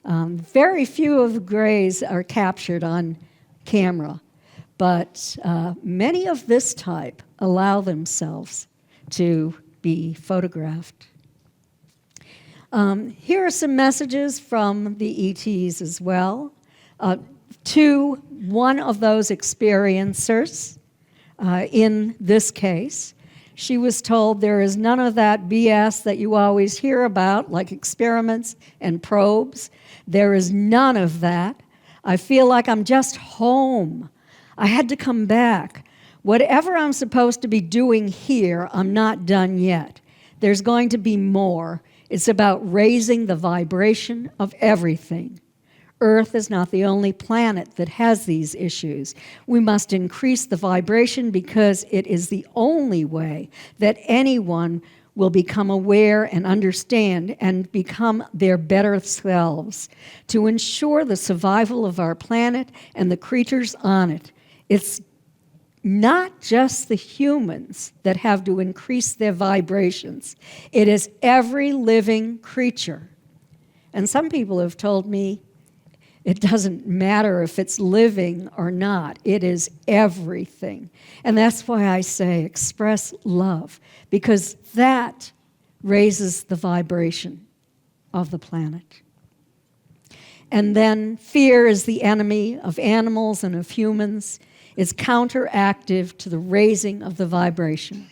Very few of the grays are captured on camera, but many of this type allow themselves to be photographed. Here are some messages from the ETs as well. To one of those experiencers in this case, she was told there is none of that BS that you always hear about, like experiments and probes. There is none of that. I feel like I'm just home. I had to come back. Whatever I'm supposed to be doing here, I'm not done yet. There's going to be more. It's about raising the vibration of everything. Earth is not the only planet that has these issues. We must increase the vibration because it is the only way that anyone will become aware and understand and become their better selves to ensure the survival of our planet and the creatures on it. It's not just the humans that have to increase their vibrations. It is every living creature. And some people have told me, it doesn't matter if it's living or not. It is everything. And that's why I say express love, because that raises the vibration of the planet. And then fear is the enemy of animals and of humans. It's counteractive to the raising of the vibration.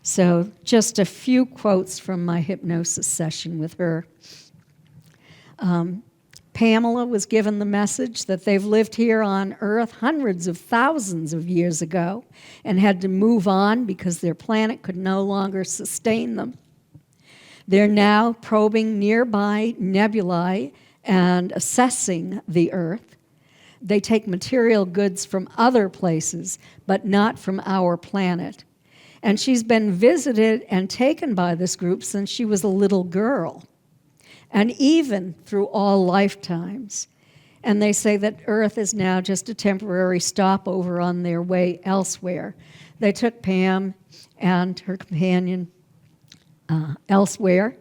So just a few quotes from my hypnosis session with her. Pamela was given the message that they've lived here on Earth hundreds of thousands of years ago and had to move on because their planet could no longer sustain them. They're now probing nearby nebulae and assessing the Earth. They take material goods from other places, but not from our planet. And she's been visited and taken by this group since she was a little girl, and even through all lifetimes. And they say that Earth is now just a temporary stopover on their way elsewhere. They took Pam and her companion elsewhere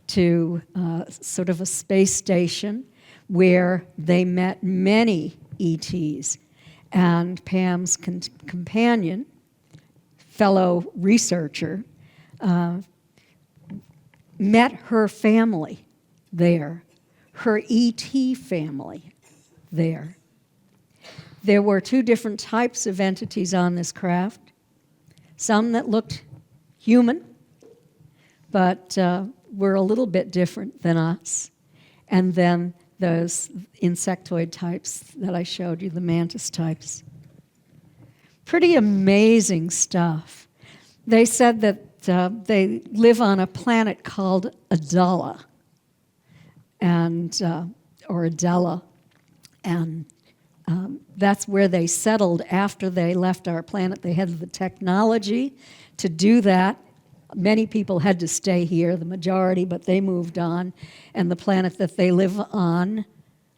to sort of a space station where they met many ETs. And Pam's companion, fellow researcher, met her family there, her ET family there. There were two different types of entities on this craft, some that looked human, but were a little bit different than us, and then those insectoid types that I showed you, the Mantis-Types. Pretty amazing stuff. They said that they live on a planet called Adala, or Adela, and that's where they settled after they left our planet. They had the technology to do that. Many people had to stay here, the majority, but they moved on. And the planet that they live on,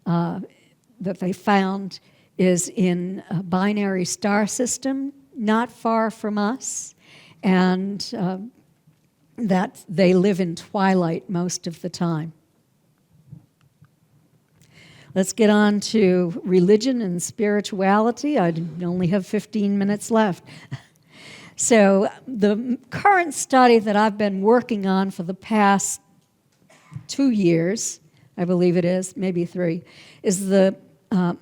that they found, is in a binary star system, not far from us. And that they live in twilight most of the time. Let's get on to religion and spirituality. I only have 15 minutes left. So the current study that I've been working on for the past 2 years, I believe it is, maybe 3, is the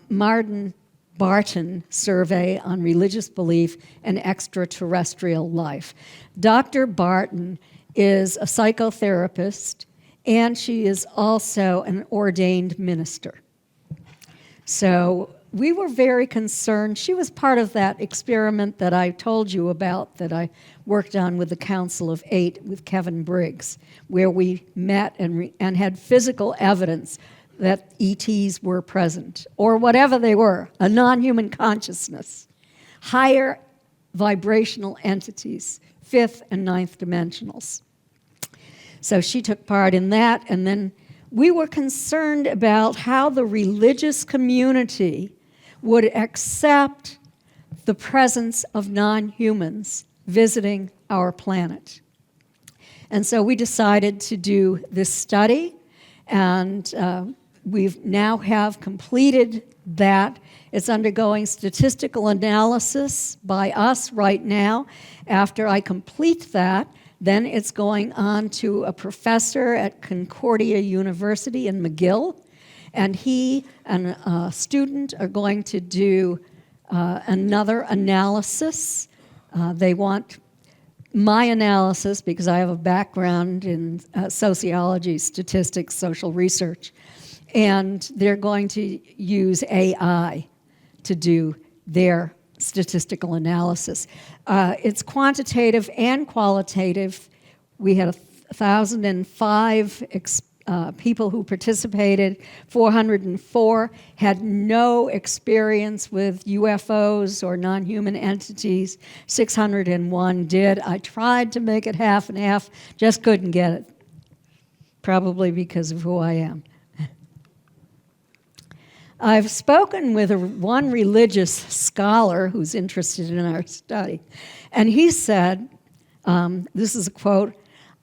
Marden-Barton survey on religious belief and extraterrestrial life. Dr. Barton is a psychotherapist, and she is also an ordained minister. So we were very concerned. She was part of that experiment that I told you about that I worked on with the Council of 8 with Kevin Briggs, where we met and had physical evidence that ETs were present, or whatever they were, a non-human consciousness, higher vibrational entities, 5th and 9th dimensionals. So she took part in that, and then we were concerned about how the religious community would accept the presence of non-humans visiting our planet. And so we decided to do this study, and we now have completed that. It's undergoing statistical analysis by us right now. After I complete that, then it's going on to a professor at Concordia University in McGill, and he and a student are going to do another analysis. They want my analysis because I have a background in sociology, statistics, social research, and they're going to use AI to do their statistical analysis. It's quantitative and qualitative. We had 1,005 people who participated. 404 had no experience with UFOs or non-human entities. 601 did. I tried to make it half and half, just couldn't get it, probably because of who I am. I've spoken with one religious scholar who's interested in our study, and he said, this is a quote,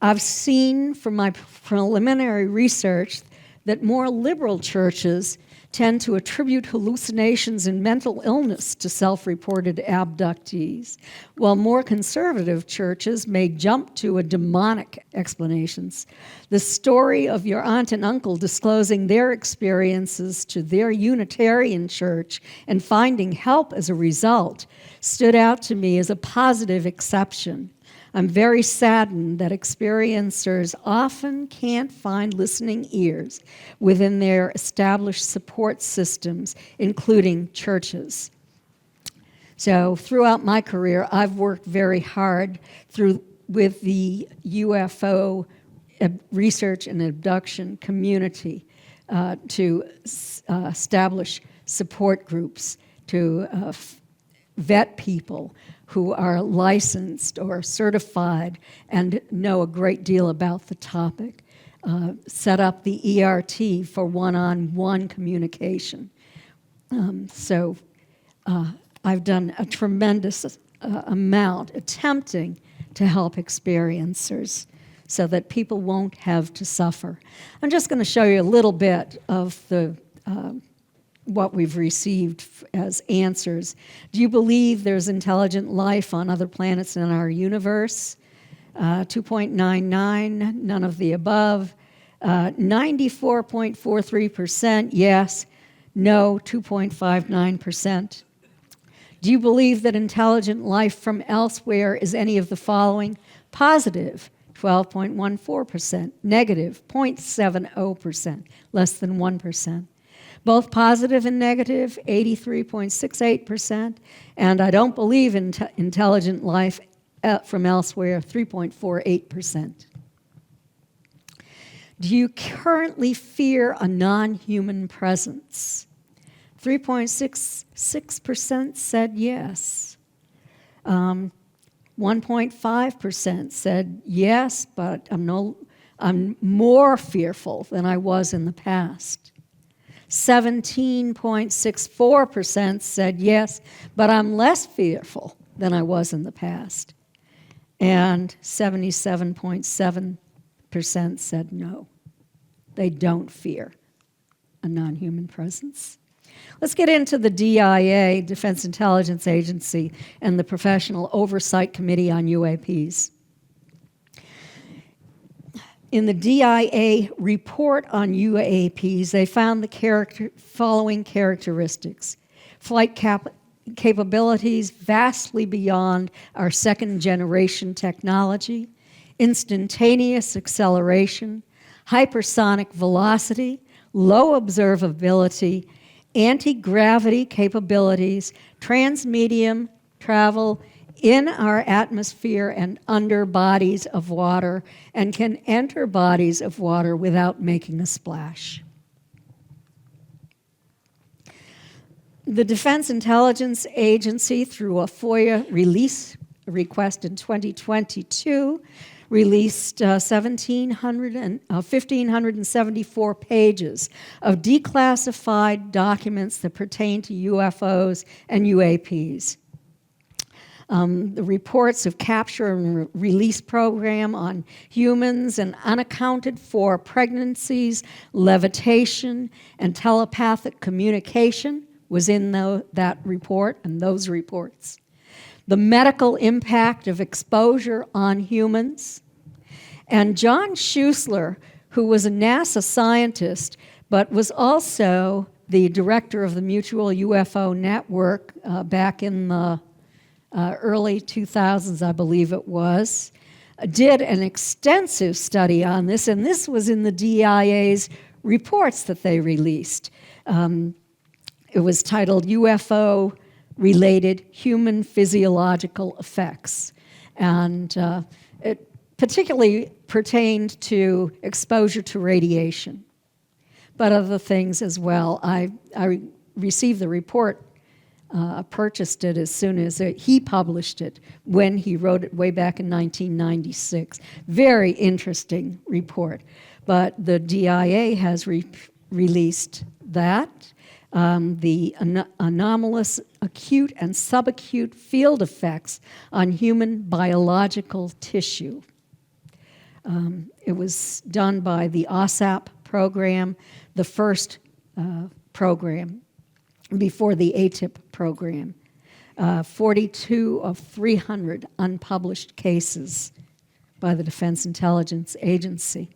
"I've seen from my preliminary research that more liberal churches tend to attribute hallucinations and mental illness to self-reported abductees, while more conservative churches may jump to a demonic explanations. The story of your aunt and uncle disclosing their experiences to their Unitarian church and finding help as a result stood out to me as a positive exception. I'm very saddened that experiencers often can't find listening ears within their established support systems, including churches." So throughout my career, I've worked very hard with the UFO research and abduction community to establish support groups, to vet people who are licensed or certified and know a great deal about the topic, set up the ERT for one-on-one communication. So I've done a tremendous amount attempting to help experiencers so that people won't have to suffer. I'm just going to show you a little bit of the what we've received as answers. Do you believe there's intelligent life on other planets in our universe? 2.99, none of the above. 94.43% yes, no, 2.59%. Do you believe that intelligent life from elsewhere is any of the following? Positive, 12.14%, negative, 0.70%, less than 1%. Both positive and negative, 83.68%, and I don't believe in intelligent life from elsewhere, 3.48%. Do you currently fear a non-human presence? 3.66% said yes. 1.5% said yes, but I'm more fearful than I was in the past. 17.64% said yes, but I'm less fearful than I was in the past. And 77.7% said no. They don't fear a non-human presence. Let's get into the DIA, Defense Intelligence Agency, and the Professional Oversight Committee on UAPs. In the DIA report on UAPs, they found the following characteristics. Flight capabilities vastly beyond our second-generation technology, instantaneous acceleration, hypersonic velocity, low observability, anti-gravity capabilities, transmedium travel in our atmosphere and under bodies of water, and can enter bodies of water without making a splash. The Defense Intelligence Agency, through a FOIA release request in 2022, released 1,574 pages of declassified documents that pertain to UFOs and UAPs. The reports of capture and release program on humans and unaccounted for pregnancies, levitation, and telepathic communication was in that report and those reports. The medical impact of exposure on humans. And John Schuessler, who was a NASA scientist, but was also the director of the Mutual UFO Network back in the early 2000s, I believe it was, did an extensive study on this, and this was in the DIA's reports that they released. It was titled UFO-Related Human Physiological Effects, and it particularly pertained to exposure to radiation, but other things as well. I received the report, purchased it as soon as he published it, when he wrote it way back in 1996. Very interesting report. But the DIA has released that. The anomalous acute and subacute field effects on human biological tissue. It was done by the OSAP program, the first program before the ATIP program. 42 of 300 unpublished cases by the Defense Intelligence Agency.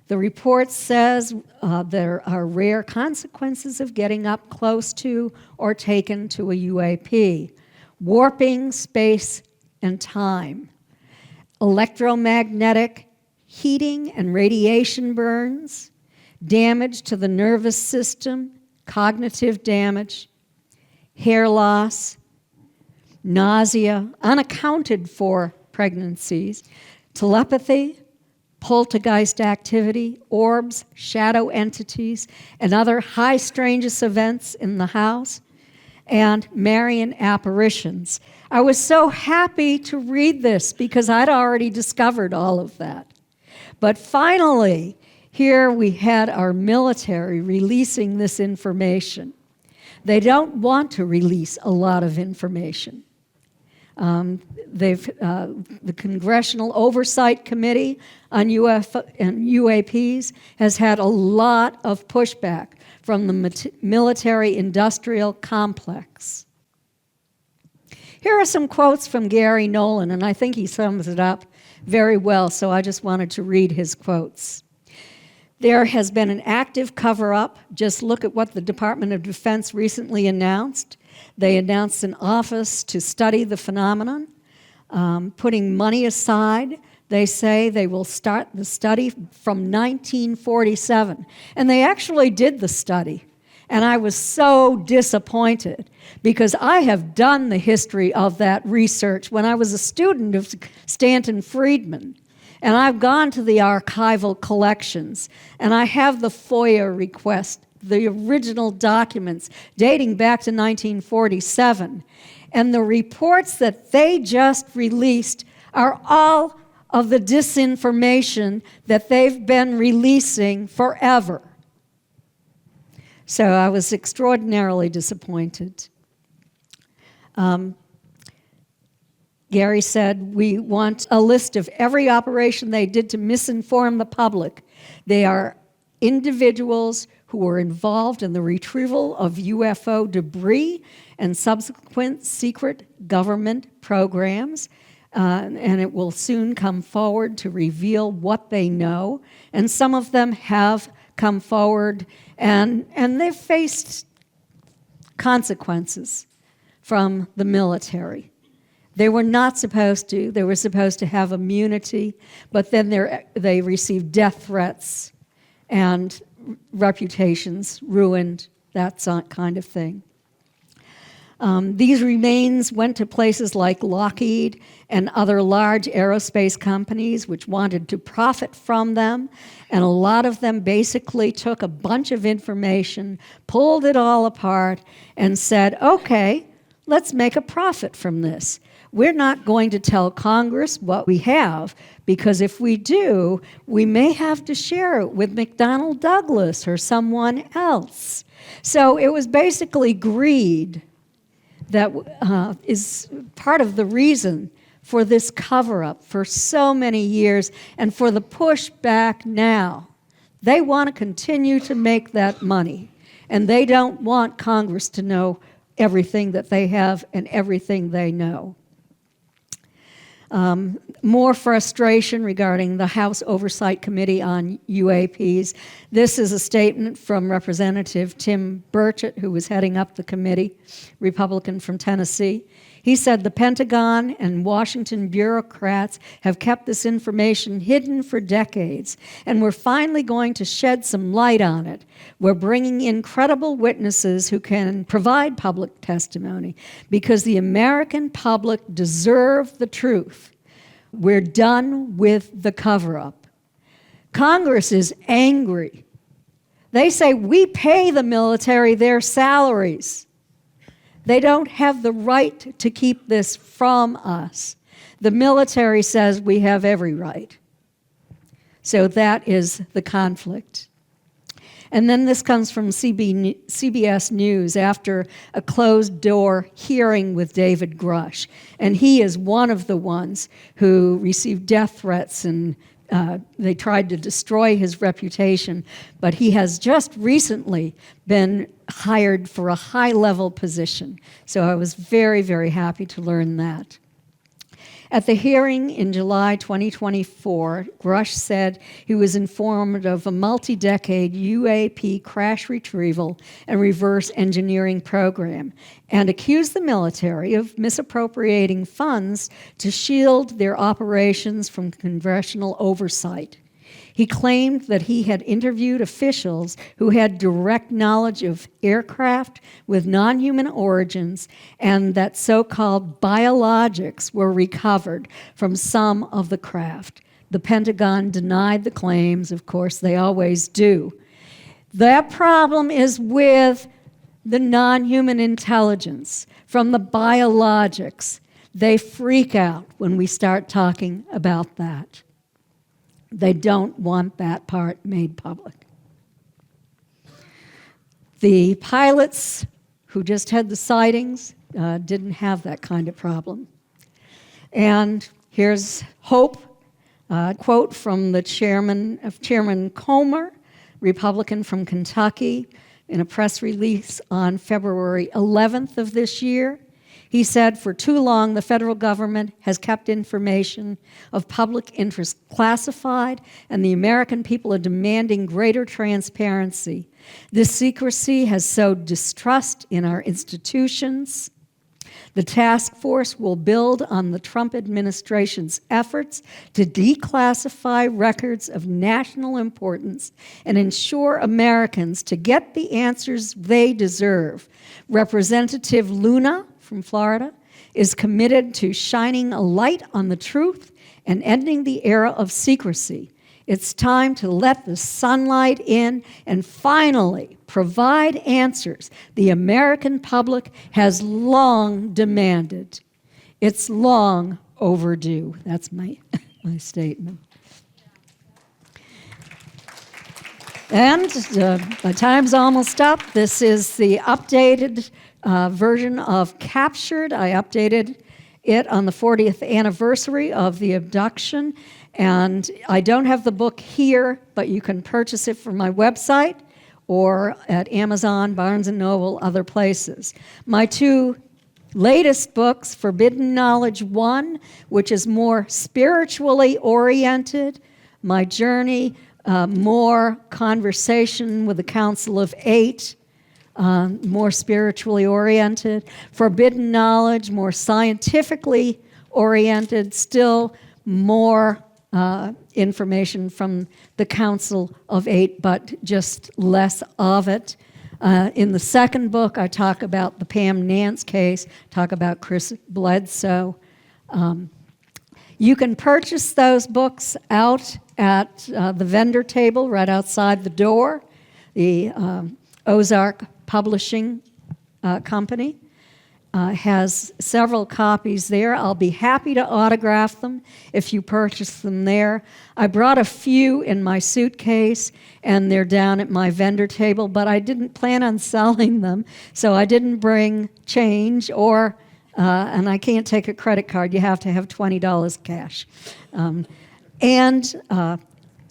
The report says there are rare consequences of getting up close to or taken to a UAP. Warping space and time. Electromagnetic heating and radiation burns. Damage to the nervous system. Cognitive damage. Hair loss. Nausea. Unaccounted for pregnancies. Telepathy. Poltergeist activity, orbs, shadow entities, and other high strangeness events in the house, and Marian apparitions. I was so happy to read this because I'd already discovered all of that. But finally, here we had our military releasing this information. They don't want to release a lot of information. The Congressional Oversight Committee on UFO and UAPs has had a lot of pushback from the military-industrial complex. Here are some quotes from Gary Nolan, and I think he sums it up very well, so I just wanted to read his quotes. There has been an active cover-up. Just look at what the Department of Defense recently announced. They announced an office to study the phenomenon, putting money aside. They say they will start the study from 1947. And they actually did the study. And I was so disappointed because I have done the history of that research when I was a student of Stanton Friedman. And I've gone to the archival collections, and I have the FOIA request the original documents dating back to 1947. And the reports that they just released are all of the disinformation that they've been releasing forever. So I was extraordinarily disappointed. Gary said, we want a list of every operation they did to misinform the public. They are individuals who were involved in the retrieval of UFO debris and subsequent secret government programs. And it will soon come forward to reveal what they know. And some of them have come forward, and they've faced consequences from the military. They were not supposed to. They were supposed to have immunity, but then they received death threats and reputations ruined, that kind of thing. These remains went to places like Lockheed and other large aerospace companies which wanted to profit from them, and a lot of them basically took a bunch of information, pulled it all apart, and said, okay, let's make a profit from this. We're not going to tell Congress what we have, because if we do, we may have to share it with McDonnell Douglas or someone else. So it was basically greed that is part of the reason for this cover-up for so many years and for the pushback now. They want to continue to make that money, and they don't want Congress to know everything that they have and everything they know. More frustration regarding the House Oversight Committee on UAPs. This is a statement from Representative Tim Burchett, who was heading up the committee, Republican from Tennessee. He said the Pentagon and Washington bureaucrats have kept this information hidden for decades, and we're finally going to shed some light on it. We're bringing in credible witnesses who can provide public testimony because the American public deserve the truth. We're done with the cover-up. Congress is angry. They say, we pay the military their salaries. They don't have the right to keep this from us. The military says we have every right. So that is the conflict. And then this comes from CBS News after a closed-door hearing with David Grush. And he is one of the ones who received death threats, and they tried to destroy his reputation. But he has just recently been hired for a high-level position. So I was very, very happy to learn that. At the hearing in July 2024, Grush said he was informed of a multi-decade UAP crash retrieval and reverse engineering program and accused the military of misappropriating funds to shield their operations from congressional oversight. He claimed that he had interviewed officials who had direct knowledge of aircraft with non-human origins and that so-called biologics were recovered from some of the craft. The Pentagon denied the claims. Of course, they always do. That problem is with the non-human intelligence from the biologics. They freak out when we start talking about that. They don't want that part made public. The pilots who just had the sightings didn't have that kind of problem. And here's hope, quote from the Chairman Comer, Republican from Kentucky, in a press release on February 11th of this year. He said, for too long, the federal government has kept information of public interest classified, and the American people are demanding greater transparency. This secrecy has sowed distrust in our institutions. The task force will build on the Trump administration's efforts to declassify records of national importance and ensure Americans to get the answers they deserve. Representative Luna from Florida is committed to shining a light on the truth and ending the era of secrecy. It's time to let the sunlight in and finally provide answers the American public has long demanded. It's long overdue. That's my statement. And my time's almost up. This is the updated version of Captured. I updated it on the 40th anniversary of the abduction. And I don't have the book here, but you can purchase it from my website or at Amazon, Barnes & Noble, other places. My two latest books, Forbidden Knowledge 1, which is more spiritually oriented, My Journey, more conversation with the Council of Eight, more spiritually oriented. Forbidden Knowledge, more scientifically oriented, still more information from the Council of Eight, but just less of it. In the second book, I talk about the Pam Nance case, talk about Chris Bledsoe. You can purchase those books out at the vendor table right outside the door, the Ozark Publishing Company. Has several copies there. I'll be happy to autograph them if you purchase them there. I brought a few in my suitcase, and they're down at my vendor table, but I didn't plan on selling them, so I didn't bring change, and I can't take a credit card. You have to have $20 cash.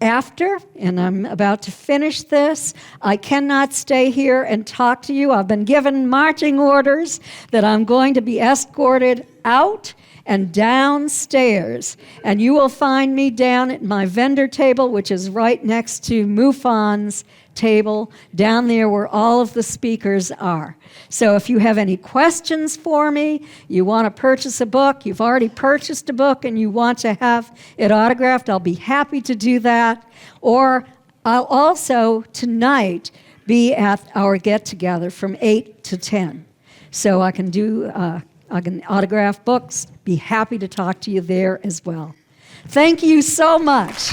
After, and I'm about to finish this, I cannot stay here and talk to you. I've been given marching orders that I'm going to be escorted out and downstairs. And you will find me down at my vendor table, which is right next to MUFON's table, down there where all of the speakers are. So if you have any questions for me, you want to purchase a book, you've already purchased a book and you want to have it autographed, I'll be happy to do that. Or I'll also tonight be at our get-together from 8 to 10. So I can autograph books, be happy to talk to you there as well. Thank you so much.